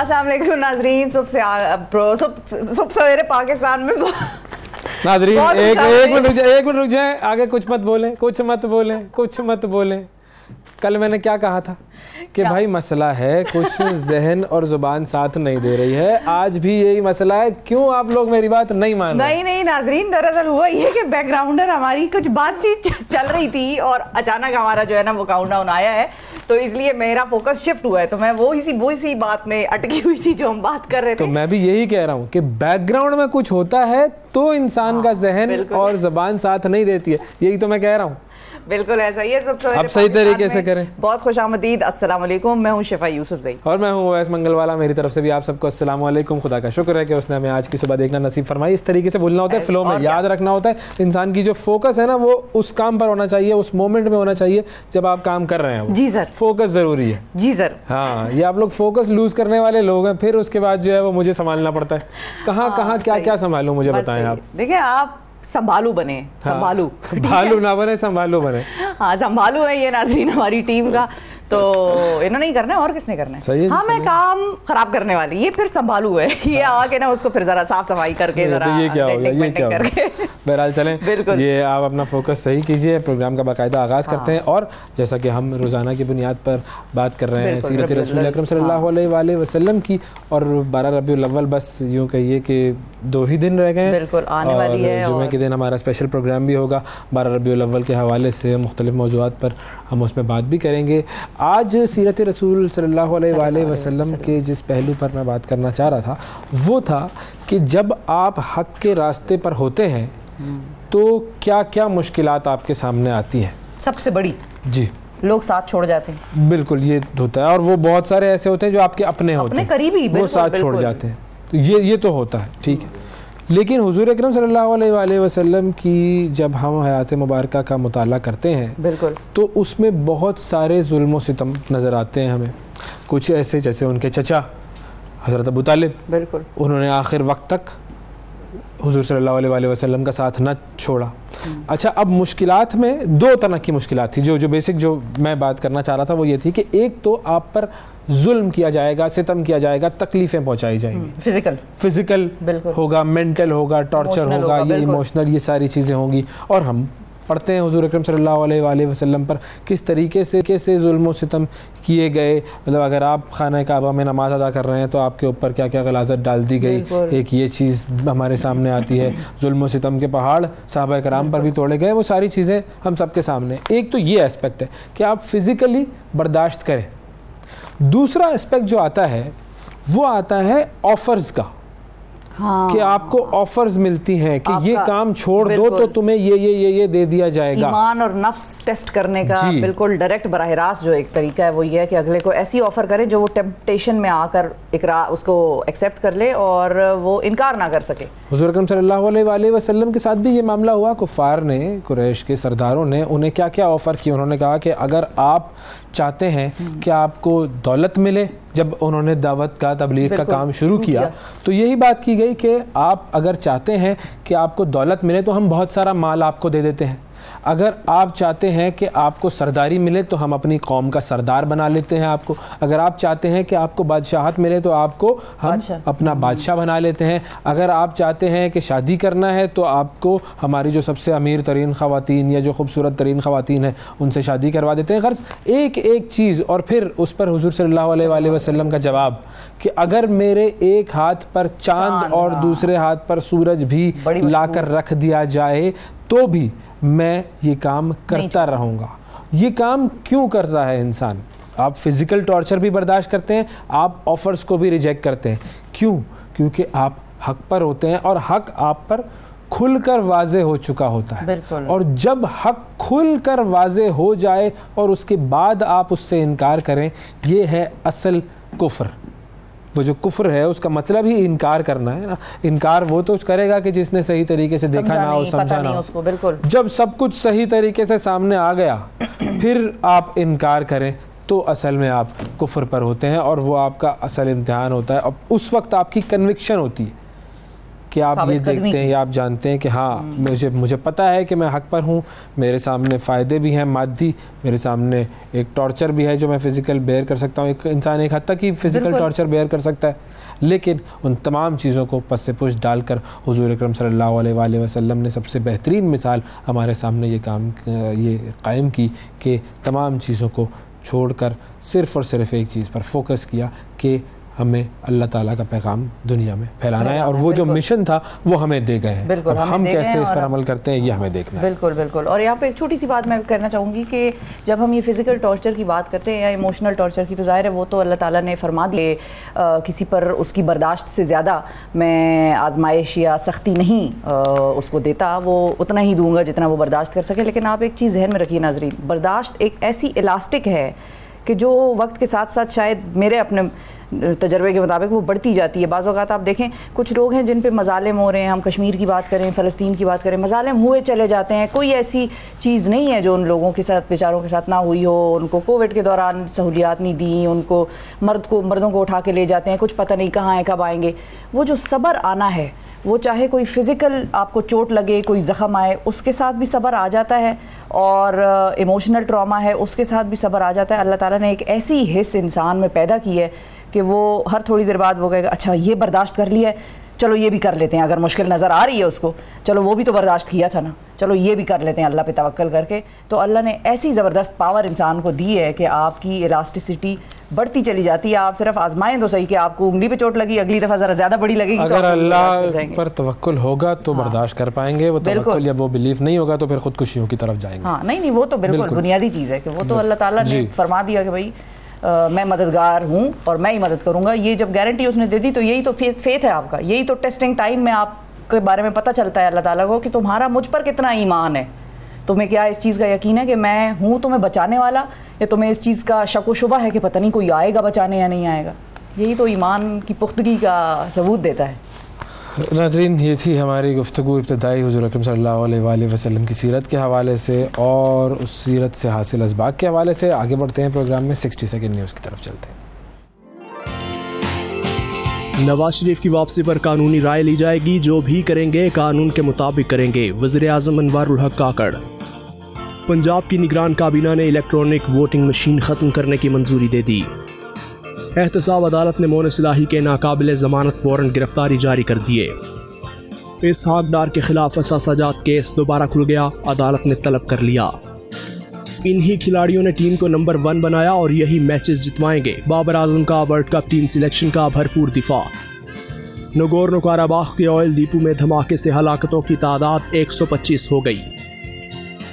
अस्सलाम वालेकुम नाजरीन। सुबह सवेरे पाकिस्तान में नाजरीन एक मिनट रुक जाए, आगे कुछ मत बोलें। कल मैंने क्या कहा था कि भाई मसला है कुछ जहन और जुबान साथ नहीं दे रही है, आज भी यही मसला है। क्यों आप लोग मेरी बात नहीं मान रहे? नहीं नाजरीन, दरअसल हुआ ये कि बैकग्राउंडर हमारी कुछ बातचीत चल रही थी और अचानक हमारा जो है ना वो काउंटडाउन आया है, तो इसलिए मेरा फोकस शिफ्ट हुआ है। तो मैं वो इसी बात में अटकी हुई थी जो हम बात कर रहे थे। तो मैं भी यही कह रहा हूँ कि बैकग्राउंड में कुछ होता है तो इंसान का जहन और जुबान साथ नहीं देती है, यही तो मैं कह रहा हूँ। बिल्कुल ऐसा ही है। अब सही तरीके से करें। बहुत खुशामदीद। अस्सलाम वालेकुम, मैं हूं शिफा यूसुफजई और मैं हूं ओवैस मंगलवाला। मेरी तरफ से भी आप सबको अस्सलाम वालेकुम। खुदा का शुक्र है कि उसने हमें आज की सुबह देखना नसीब फरमाई। इस तरीके से बोलना होता है, फ्लो में याद रखना होता है। इंसान की जो फोकस है ना वो उस काम पर होना चाहिए, उस मोमेंट में होना चाहिए जब आप काम कर रहे हैं। जी सर, फोकस जरूरी है। जी सर। हाँ, ये आप लोग फोकस लूज करने वाले लोग हैं, फिर उसके बाद जो है वो मुझे संभालना पड़ता है। कहाँ क्या संभालूं, मुझे बताएं आप। देखिए, आप संभालू बने, संभालू भालू ना बने, संभालू बने। हाँ, संभालू है ये नाजरीन हमारी टीम का, तो इन्होंने ही करना है और किसने करना है? सही है। हाँ, मैं काम खराब करने वाली, ये फिर संभालू है। ये आके ना उसको फिर जरा साफ सफाई करके जरा तो ये क्या होगा, ये क्या होगा। बहरहाल चलें, बिल्कुल ये आप अपना फोकस सही कीजिए। प्रोग्राम का बाकायदा आगाज करते हैं और जैसा कि हम रोजाना की बुनियाद पर बात कर रहे हैं सीरत रसूल अकरम सल्लल्लाहु अलैहि वसल्लम की, और 12 रबीउल अव्वल बस यूँ कहिए कि 2 ही दिन रह गए, बिल्कुल आने वाली है। जुमे के दिन हमारा स्पेशल प्रोग्राम भी होगा 12 रबीउल अव्वल के हवाले से, मुख्तलिफ मौज़ूआत पर हम उसमें बात भी करेंगे। आज सीरत रसूल सल्लल्लाहु अलैहि वसल्लम के जिस पहलू पर मैं बात करना चाह रहा था वो था कि जब आप हक के रास्ते पर होते हैं तो क्या क्या मुश्किलात आपके सामने आती हैं। सबसे बड़ी जी, लोग साथ छोड़ जाते हैं। बिल्कुल, ये होता है। और वो बहुत सारे ऐसे होते हैं जो आपके अपने होते हैं, करीबी, वो साथ छोड़ जाते हैं। तो ये तो होता है, ठीक है। लेकिन हुजूर अकरम सल्लल्लाहु अलैहि वसल्लम की जब हम हयात मुबारका का मुताला करते हैं, बिल्कुल, तो उसमें बहुत सारे जुल्म व सितम नज़र आते हैं हमें। कुछ ऐसे जैसे उनके चचा हज़रत अबू तालिब, बिल्कुल, उन्होंने आखिर वक्त तक हुजूर सल्लल्लाहु अलैहि वसल्लम का साथ न छोड़ा। अच्छा, अब मुश्किलात में 2 तरह की मुश्किलात थी। जो बेसिक जो मैं बात करना चाह रहा था वो ये थी कि एक तो आप पर जुल्म किया जाएगा, सितम किया जाएगा, तकलीफ़ें पहुंचाई जाएंगी। फिजिकल होगा, मेंटल होगा, टॉर्चर होगा, ये इमोशनल, ये सारी चीज़ें होंगी। और हम पढ़ते हैं हुजूर अकरम सल्लल्लाहु अलैहि वसल्लम पर किस तरीके से कैसे जुल्म सितम किए गए। मतलब अगर आप खाना काबा में नमाज अदा कर रहे हैं तो आपके ऊपर क्या क्या गलाज़त डाल दी गई, एक ये चीज़ हमारे सामने आती है। जुल्म सितम के पहाड़ सहाबा कराम पर भी तोड़े गए, वो सारी चीज़ें हम सबके सामने। एक तो ये एस्पेक्ट है कि आप फिज़िकली बर्दाश्त करें। दूसरा एस्पेक्ट जो आता है वो आता है ऑफर्स का। हाँ, कि आपको ऑफर्स मिलती हैं कि ये काम छोड़ दो तो तुम्हें ये दे दिया जाएगा। ईमान और नफ्स टेस्ट करने का बिल्कुल डायरेक्ट बराह रास्त जो एक तरीका है वो ये है कि अगले को ऐसी ऑफर करे जो वो टेम्पटेशन में आकर इकरार उसको एक्सेप्ट कर ले और वो इनकार ना कर सके। हुज़ूर अकरम सल्लल्लाहु अलैहि वसल्लम के साथ भी ये मामला हुआ। कुफ़ार ने, कुरैश के सरदारों ने उन्हें क्या क्या ऑफ़र किया। उन्होंने कहा कि अगर आप चाहते हैं कि आपको दौलत मिले, जब उन्होंने दावत का तबलीग का काम शुरू किया तो यही बात की गई कि आप अगर चाहते हैं कि आपको दौलत मिले तो हम बहुत सारा माल आपको दे देते हैं। अगर आप चाहते हैं कि आपको सरदारी मिले तो हम अपनी कौम का सरदार बना लेते हैं आपको। अगर आप चाहते हैं कि आपको बादशाहत मिले तो आपको हम अपना बादशाह बना लेते हैं। अगर आप चाहते हैं कि शादी करना है तो आपको हमारी जो सबसे अमीर तरीन ख़वातीन या जो खूबसूरत तरीन ख़वातीन हैं उनसे शादी करवा देते हैं। गर्ज़ एक एक चीज़। और फिर उस पर हुज़ूर सल्लल्लाहु अलैहि वसल्लम का जवाब कि अगर मेरे एक हाथ पर चाँद और दूसरे हाथ पर सूरज भी लाकर रख दिया जाए तो भी मैं ये काम करता रहूँगा। ये काम क्यों करता है इंसान? आप फिज़िकल टॉर्चर भी बर्दाश्त करते हैं, आप ऑफ़र्स को भी रिजेक्ट करते हैं। क्यों? क्योंकि आप हक पर होते हैं और हक आप पर खुलकर वाज़े हो चुका होता है। और जब हक खुलकर वाज़े हो जाए और उसके बाद आप उससे इनकार करें, ये है असल कुफ्र। वो जो कुफ्र है उसका मतलब ही इनकार करना है ना। इनकार वो तो करेगा कि जिसने सही तरीके से देखा ना हो, समझा ना हो। बिल्कुल, जब सब कुछ सही तरीके से सामने आ गया फिर आप इनकार करें तो असल में आप कुफ्र पर होते हैं और वो आपका असल इम्तिहान होता है। अब उस वक्त आपकी कन्विक्शन होती है कि आप ये देखते हैं या आप जानते हैं कि हाँ मुझे पता है कि मैं हक पर हूँ, मेरे सामने फ़ायदे भी हैं मादी, मेरे सामने एक टॉर्चर भी है जो मैं फ़िज़िकल बेयर कर सकता हूँ। एक इंसान एक हद तक ही फ़िज़िकल टॉर्चर बेयर कर सकता है, लेकिन उन तमाम चीज़ों को पस से पुश डालकर हुज़ूर अकरम सल्लल्लाहु अलैहि वसल्लम ने सबसे बेहतरीन मिसाल हमारे सामने ये कायम की कि तमाम चीज़ों को छोड़कर सिर्फ़ और सिर्फ एक चीज़ पर फोकस किया कि हमें अल्लाह ताला का पैगाम दुनिया में फैलाना है, और वो जो मिशन था वो हमें दे गए हैं। बिल्कुल, हम कैसे इस पर अमल करते हैं ये हमें देखना है। बिल्कुल बिल्कुल। और यहाँ पे एक छोटी सी बात मैं करना चाहूँगी कि जब हम ये फिजिकल टॉर्चर की बात करते हैं या इमोशनल टॉर्चर की, तो जाहिर है वो तो अल्लाह ताला ने फरमा दिए, किसी पर उसकी बर्दाश्त से ज़्यादा मैं आजमाइश या सख्ती नहीं उसको देता, वो उतना ही दूंगा जितना वो बर्दाश्त कर सके। लेकिन आप एक चीज़ जहन में रखिए नाज़रीन, बर्दाश्त एक ऐसी इलास्टिक है कि जो वक्त के साथ साथ शायद मेरे अपने तजर्बे के मुताबिक वो बढ़ती जाती है। बाज़ औक़ात आप देखें कुछ लोग हैं जिन पे मज़ालिम हो रहे हैं, हम कश्मीर की बात करें, फ़लस्तीन की बात करें, मज़ालिम हुए चले जाते हैं, कोई ऐसी चीज़ नहीं है जो उन लोगों के साथ बेचारों के साथ ना हुई हो। उनको कोविड के दौरान सहूलियात नहीं दी, उनको मर्दों को उठा के ले जाते हैं, कुछ पता नहीं कहाँ है कब आएंगे। वो जो सब्र आना है, वो चाहे कोई फ़िज़िकल आपको चोट लगे, कोई ज़ख़म आए, उसके साथ भी सब्र आ जाता है, और इमोशनल ट्रॉमा है उसके साथ भी सब्र आ जाता है। अल्लाह ताला ने एक ऐसी हिस्स इंसान में पैदा की है कि वो हर थोड़ी देर बाद वो कहेगा अच्छा ये बर्दाश्त कर लिया है, चलो ये भी कर लेते हैं। अगर मुश्किल नज़र आ रही है उसको, चलो वो भी तो बर्दाश्त किया था ना, चलो ये भी कर लेते हैं अल्लाह पे तवक्कल करके। तो अल्लाह ने ऐसी ज़बरदस्त पावर इंसान को दी है कि आपकी इलास्टिसिटी बढ़ती चली जाती है। आप सिर्फ आजमाएं तो सही कि आपको उंगली पे चोट लगी, अगली दफ़ा ज़रा ज़्यादा बड़ी लगेगी। अगर अल्लाह पर तवक्कुल होगा तो बर्दाश्त कर पाएंगे, वो तवक्कुल या वो बिलीफ नहीं होगा तो फिर खुदकुशियों की तरफ जाएंगे। हाँ नहीं वो तो बिल्कुल बुनियादी चीज़ है कि वो तो अल्लाह ताला ने फरमा दिया कि भाई मैं मददगार हूँ और मैं ही मदद करूँगा। ये जब गारंटी उसने दे दी तो यही तो फेथ है आपका, यही तो टेस्टिंग टाइम में आपके बारे में पता चलता है अल्लाह ताला को कि तुम्हारा मुझ पर कितना ईमान है, तुम्हें क्या इस चीज़ का यकीन है कि मैं हूँ तुम्हें बचाने वाला, या तुम्हें इस चीज़ का शक व शुबा है कि पता नहीं कोई आएगा बचाने या नहीं आएगा। यही तो ईमान की पुख्तगी का सबूत देता है। नाज़रीन, ये थी हमारी गुफ्तगू इब्तिदाई हुज़ूर अकरम सल्लल्लाहु अलैहि वसल्लम की सीरत के हवाले से और उस सीरत से हासिल असबाक के हवाले से। आगे बढ़ते हैं प्रोग्राम में, 60 सेकंड न्यूज़ की तरफ चलते हैं। नवाज शरीफ की वापसी पर कानूनी राय ली जाएगी, जो भी करेंगे कानून के मुताबिक करेंगे, वज़ीर आज़म अनवारुल हक काकड़। पंजाब की निगरान काबीना ने इलेक्ट्रॉनिक वोटिंग मशीन ख़त्म करने की मंजूरी दे दी। एहतसाब अदालत ने मोन सिलाही के नाकाबिल ज़मानत वारंट गिरफ्तारी जारी कर दिए। इसहाक डार के खिलाफ असासाजात केस दोबारा खुल गया, अदालत ने तलब कर लिया। इन्हीं खिलाड़ियों ने टीम को नंबर 1 बनाया और यही मैचेस जितवाएंगे। बाबर आजम का वर्ल्ड कप टीम सिलेक्शन का भरपूर दिफा। नगोर्नो काराबाख के ऑयल डिपो में धमाके से हलाकतों की तादाद 125 हो गई।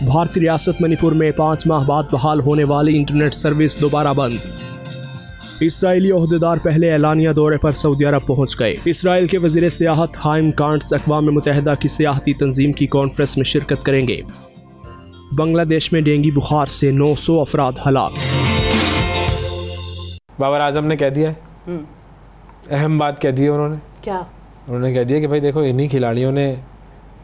भारतीय रियासत मणिपुर में 5 माह बाद बहाल होने वाली इंटरनेट सर्विस दोबारा बंद। इसराइली ओहदेदार पहले एलानिया दौरे पर सऊदी अरब पहुंच गए। इसराइल के वज़ीर सियाहत हाइम कांट्स अक़वाम मुत्तहिदा की सियाहती तंजीम की कॉन्फ्रेंस में शिरकत करेंगे। बांग्लादेश में डेंगू बुखार से 900 अफराद हलाक। बाबर आजम ने कह दिया है, अहम बात कह दी है उन्होंने। क्या? उन्होंने कह दिया कि भाई देखो, इन्हीं खिलाड़ियों ने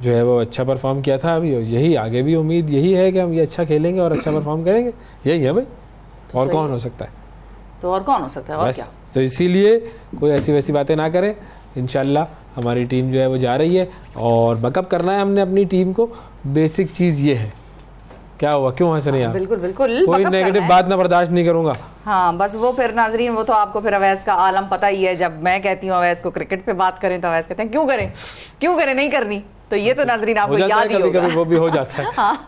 जो है वो अच्छा परफॉर्म किया था, अभी यही आगे भी उम्मीद यही है कि हम ये अच्छा खेलेंगे और अच्छा परफॉर्म करेंगे, यही है भाई, और कौन हो सकता है? तो और कौन हो सकता है, और क्या? तो इसीलिए कोई ऐसी वैसी बातें ना करें। इंशाल्लाह हमारी टीम जो है वो जा रही है और बैकअप करना है हमने अपनी टीम को। बेसिक चीज़ ये है। क्या हुआ, क्यों हंस रहे हैं? बिल्कुल बिल्कुल, कोई नेगेटिव बात ना बर्दाश्त नहीं करूंगा। हाँ बस वो फिर नाजरीन, वो तो आपको फिर अवैस का आलम पता ही है। जब मैं कहती हूँ अवैस को क्रिकेट पे बात करें तो अवैस कहते हैं क्यों करें नहीं करनी। तो ये तो नाजरीन आपको याद ही होगा। कभी वो भी हो जाता है। हाँ,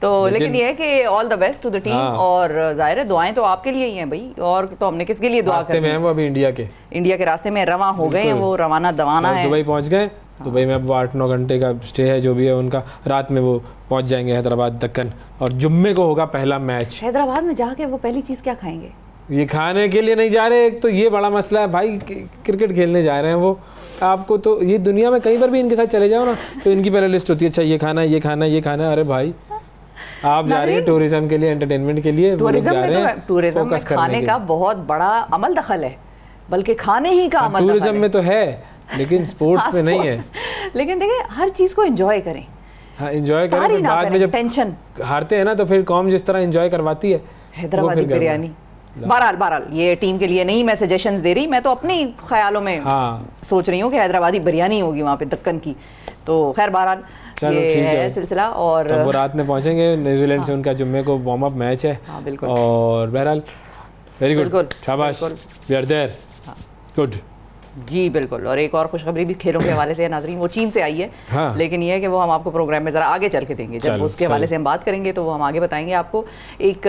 तो लेकिन ये है कि all the best to the team. और जाहिर है दुआएं तो आपके लिए ही हैं भाई, और तो हमने किसके लिए दुआ करनी है? में वो अभी इंडिया के रास्ते में रवा हो गए हैं, वो रवाना दवाना है, दुबई पहुंच गए। दुबई में अब वो 8-9 घंटे का स्टे है जो भी है उनका, रात में वो पहुंच जाएंगे हैदराबाद दक्कन, और जुम्मे को होगा पहला मैच। हैदराबाद में जाके वो पहली चीज क्या खाएंगे? ये खाने के लिए नहीं जा रहे, एक तो ये बड़ा मसला है भाई, क्रिकेट खेलने जा रहे हैं वो। आपको तो ये दुनिया में कहीं पर भी इनके साथ चले जाओ ना, तो इनकी पहले लिस्ट होती है, अच्छा ये खाना ये खाना ये खाना। अरे भाई आप जा रहे हैं टूरिज्म के लिए, एंटरटेनमेंट के लिए, टूरिज्म में खाने का बहुत बड़ा अमल दखल है, बल्कि खाने ही का अमल टूरिज्म में तो है, लेकिन स्पोर्ट्स में नहीं है। लेकिन देखिए हर चीज को एंजॉय करें। हाँ एंजॉय करें, फिर बाद में जब टेंशन हारते हैं ना तो फिर कौम जिस तरह एंजॉय करवाती है, हैदराबादी बिरयानी बहरहाल ये टीम के लिए नहीं मैं सजेशंस दे रही, मैं तो अपने ख्यालों में सोच रही हूँ कि हैदराबादी बिरयानी होगी वहाँ पे दक्कन की। तो खैर बहरहाल ये है सिलसिला। और तो वो रात में पहुंचेंगे न्यूजीलैंड से, उनका जुम्मे को वार्म अप मैच है। बिल्कुल। और बहरहाल वेरी गुड, शाबाश, वी आर देयर, गुड जी बिल्कुल। और एक और खुशखबरी भी खेलों के हवाले से है नाजरीन, वो चीन से आई है। लेकिन ये है कि वो हम आपको प्रोग्राम में जरा आगे चल के देंगे, जब उसके हवाले से हम बात करेंगे तो वो हम आगे बताएंगे आपको। एक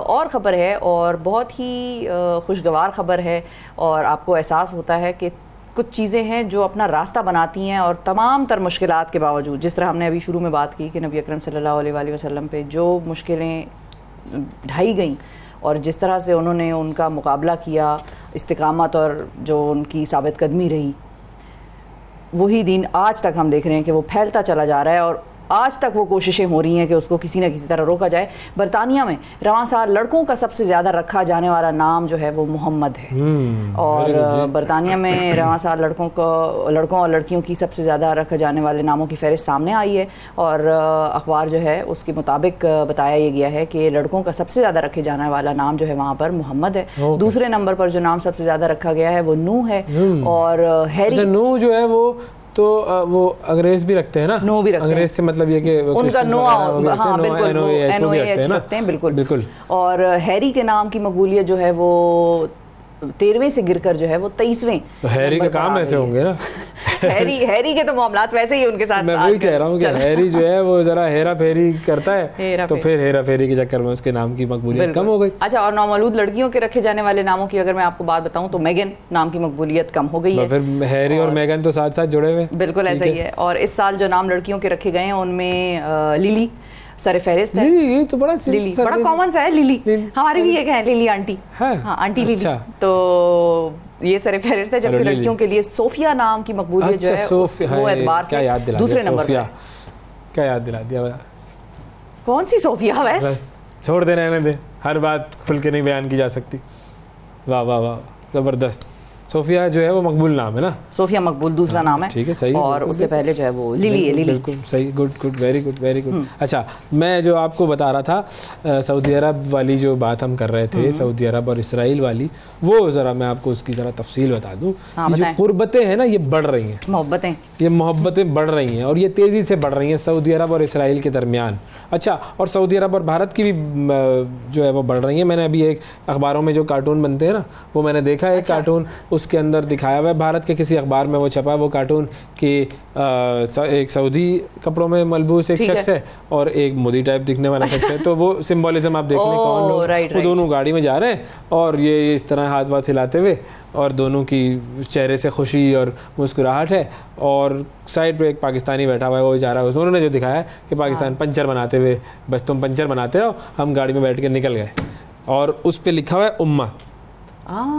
और खबर है और बहुत ही खुशगवार खबर है, और आपको एहसास होता है कि कुछ चीज़ें हैं जो अपना रास्ता बनाती हैं और तमाम तर मुश्किलात के बावजूद, जिस तरह हमने अभी शुरू में बात की कि नबी अकरम सल्लल्लाहु अलैहि वसल्लम पे जो मुश्किलें ढाई गईं और जिस तरह से उन्होंने उनका मुकाबला किया, इस्तिकामत और जो उनकी साबित कदमी रही, वही दीन आज तक हम देख रहे हैं कि वो फैलता चला जा रहा है। और आज तक वो कोशिशें हो रही हैं कि उसको किसी न किसी तरह रोका जाए। बरतानिया में रवां साल लड़कों का सबसे ज़्यादा रखा जाने वाला नाम जो है वो मोहम्मद है। और बरतानिया में रवां साल लड़कों और लड़कियों की सबसे ज़्यादा रखे जाने वाले नामों की फहरिस्त सामने आई है। और अखबार जो है उसके मुताबिक बताया ये गया है कि लड़कों का सबसे ज़्यादा रखे जाने वाला नाम जो है वहाँ पर मोहम्मद है। दूसरे नंबर पर जो नाम सबसे ज़्यादा रखा गया है वो नूह है। और हैरी, नूह जो है वो तो वो अंग्रेज भी रखते हैं ना, नो भी रखते हैं। अंग्रेज से मतलब ये कि उनका नोआ, हाँ बिल्कुल, NOAH रखते हैं, बिल्कुल। और हैरी के नाम की मकबूलियत जो है वो 13वें से गिरकर जो है वो 23वें। तो हैरी का काम ऐसे होंगे ना हैरी के तो मामलात वैसे ही उनके साथ। मैं वही कह रहा हूँ कि हैरी जो है वो जरा हेरा फेरी करता है, तो फिर हेरा फेरी के चक्कर में उसके नाम की मकबूलियत कम हो गई। अच्छा, और नौमौलूद लड़कियों के रखे जाने वाले नामों की अगर मैं आपको बात बताऊं तो मेगन नाम की मकबूलियत कम हो गई है। फिर हैरी और मेगन तो साथ साथ जुड़े हुए। बिल्कुल ऐसा ही है। और इस साल जो नाम लड़कियों के रखे गए हैं उनमें लिली सर फहरिस्त है। ये तो बड़ा लिली बड़ा कॉमन सा है, लिली हमारी भी एक है, लिली आंटी। हाँ आंटी लिली। तो ये सर फहरिस्त है। जबकि लड़कियों के लिए सोफिया नाम की मकबूलियत जो है वो एतबार से दूसरे नंबर पर। क्या याद दिला दिया, कौन सी सोफिया? वैसे छोड़ दे, रहने दे, हर बात खुल के नहीं बयान की जा सकती। वाह वाह वाह, जबरदस्त। सोफिया जो है वो मकबूल नाम है ना, सोफिया मकबूल दूसरा नाम है, ठीक है, सही। और उससे पहले जो है वो लिली है, लिली। बिल्कुल सही, good good, very good very good. अच्छा, मैं जो आपको बता रहा था सऊदी अरब वाली जो बात हम कर रहे थे, सऊदी अरब और इसराइल वाली, वो ज़रा मैं आपको उसकी ज़रा तफसील बता दूँ। जो कुर्बतें हैं ना ये बढ़ रही हैं, मोहब्बतें बढ़ रही हैं और ये तेज़ी से बढ़ रही हैं सऊदी अरब और इसराइल के दरमियान। अच्छा, और सऊदी अरब और भारत की भी जो है वो बढ़ रही है। मैंने अभी एक अखबारों में जो कार्टून बनते हैं ना, वो मैंने देखा है, एक कार्टून उसके अंदर दिखाया हुआ है, भारत के किसी अखबार में वो छपा है वो कार्टून कि एक सऊदी कपड़ों में मलबूस एक शख्स है और एक मोदी टाइप दिखने वाला शख्स है। तो वो सिंबोलिज्म आप देख लें, कौन लोग, वो दोनों गाड़ी में जा रहे हैं और ये इस तरह हाथ वाथ हिलाते हुए, और दोनों की चेहरे से खुशी और मुस्कुराहट है, और साइड पे एक पाकिस्तानी बैठा हुआ है, वो जा रहा है। उन्होंने जो दिखाया है कि पाकिस्तान पंचर बनाते हुए, बस तुम पंचर बनाते रहो, हम गाड़ी में बैठ के निकल गए, और उस पर लिखा हुआ है उम्मत।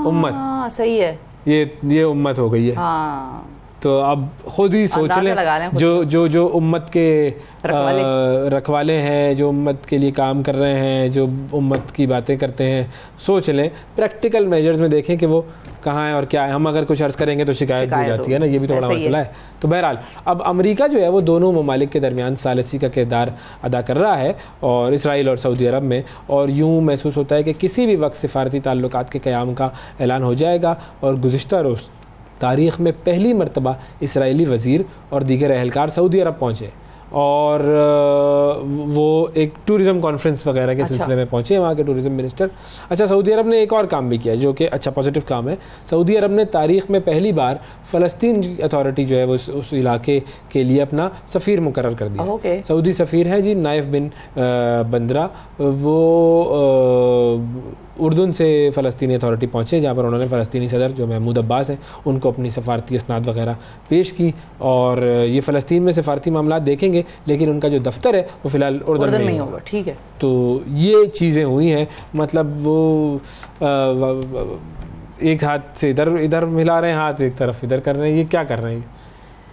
उम्मत सही है, ये उम्मत हो गई है। हाँ। तो अब खुद ही सोच लें, जो उम्मत के रखवाले हैं, जो उम्मत के लिए काम कर रहे हैं, जो उम्मत की बातें करते हैं, सोच लें, प्रैक्टिकल मेजर्स में देखें कि वो कहाँ है और क्या है। हम अगर कुछ अर्ज करेंगे तो शिकायत हो जाती है ना, ये भी तो बड़ा मसला है। तो बहरहाल अब अमेरिका जो है वो दोनों ममालिक के दरमियान सालसी का किरदार अदा कर रहा है, और इसराइल और सऊदी अरब में, और यूँ महसूस होता है कि किसी भी वक्त सिफारती ताल्लुकात के क़याम का ऐलान हो जाएगा। और गुज़िश्ता रोज़ तारीख़ में पहली मरतबा इसराइली वज़ीर और दीगर अहलकार सऊदी अरब पहुँचे, और वो एक टूरिज़म कॉन्फ्रेंस वगैरह के सिलसिले में पहुँचे, वहाँ के टूरिज़म मिनिस्टर। अच्छा, सऊदी अरब ने एक और काम भी किया जो कि अच्छा पॉजिटिव काम है। सऊदी अरब ने तारीख़ में पहली बार फ़लस्तीन अथॉरिटी जो है वो उस इलाके के लिए अपना सफ़ीर मुकर्रर कर दिया। सऊदी सफ़ीर है जी नाइफ बिन बंदरा, वो उर्दून से फ़लस्तीनी अथॉरिटी पहुँचे, जहाँ पर उन्होंने फ़लस्तीनी सदर जो महमूद अब्बास हैं उनको अपनी सफारती इसनाद वगैरह पेश की। और ये फ़लस्तीन में सफारती मामला देखेंगे, लेकिन उनका जो दफ्तर है वो फ़िलहाल उर्दून में ही होगा। ठीक है, तो ये चीज़ें हुई हैं, मतलब वो एक हाथ से इधर इधर मिला रहे हैं, हाथ एक तरफ इधर कर रहे हैं, ये क्या कर रहे हैं?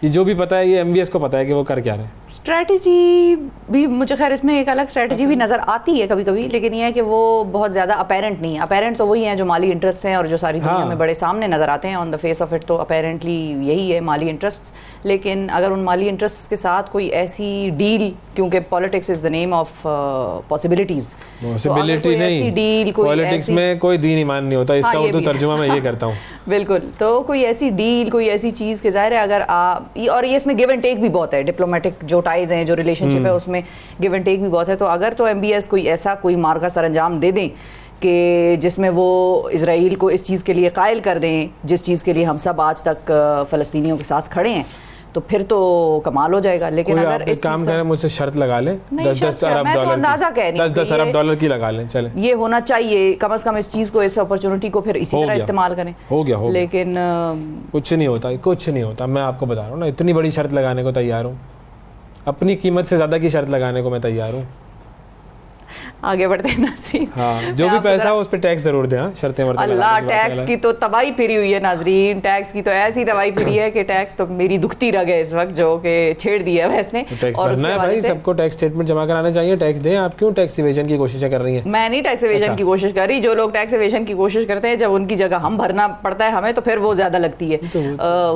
ये जो भी पता है ये MBS को पता है कि वो कर क्या रहे हैं। स्ट्रैटेजी भी मुझे खैर इसमें एक अलग स्ट्रैटेजी भी नजर आती है कभी कभी, लेकिन ये है कि वो बहुत ज्यादा अपेरेंट नहीं है। अपेरेंट तो वही है जो माली इंटरेस्ट हैं और जो सारी दुनिया में बड़े सामने नजर आते हैं on the face of it, तो अपेरेंटली यही है माली इंटरेस्ट। लेकिन अगर उन माली इंटरेस्ट के साथ कोई ऐसी डील, क्योंकि politics is the name of possibilities, possibility नहीं, डील पॉलिटिक्स में कोई दीन ईमान नहीं होता, इसका उर्दू तर्जुमा मैं ये करता हूँ। बिल्कुल, तो कोई ऐसी डील, कोई ऐसी चीज के ज़ाहिर है अगर और ये इसमें गिव एंड टेक भी बहुत है, डिप्लोमेटिक जो टाइज हैं, जो रिलेशनशिप है उसमें गिव एंड टेक भी बहुत है। तो अगर तो MBS कोई ऐसा कोई मार्का सरंजाम दे दें कि जिसमें वो इजराइल को इस चीज़ के लिए कायल कर दें जिस चीज़ के लिए हम सब आज तक फ़लस्तीनियों के साथ खड़े हैं, तो फिर तो कमाल हो जाएगा। लेकिन अगर इस काम करें, मुझसे शर्त लगा लें 10-10 अरब डॉलर, अंदाजा कह रही 10-10 अरब डॉलर की लगा लें, चले ये होना चाहिए कम से कम इस चीज को, इस अपॉर्चुनिटी को फिर इसी तरह इस्तेमाल करें। हो गया लेकिन कुछ नहीं होता, कुछ नहीं होता। मैं आपको बता रहा हूँ ना, इतनी बड़ी शर्त लगाने को तैयार हूँ, अपनी कीमत से ज्यादा की शर्त लगाने को मैं तैयार हूँ। आगे बढ़ते हैं नाज़रीन। हाँ, जो भी पैसा हो उस पे टैक्स जरूर दें। शर्तें अल्लाह, टैक्स की तो तबाही फिरी हुई है नाज़रीन, टैक्स की तो ऐसी तबाही फिरी है कि टैक्स तो मेरी दुखती रग है इस वक्त, जो कि छेड़ दिया है इसने। टैक्स भरना है भाई, सबको टैक्स स्टेटमेंट जमा कराने चाहिए, टैक्स दें। आप क्यों टैक्स इवेजन की कोशिश कर रही हैं? मैं नहीं टैक्स इवेजन की कोशिश कर रही, जो लोग टैक्स इवेजन की कोशिश करते हैं जब उनकी जगह हम भरना पड़ता है हमें, तो फिर वो ज्यादा लगती है।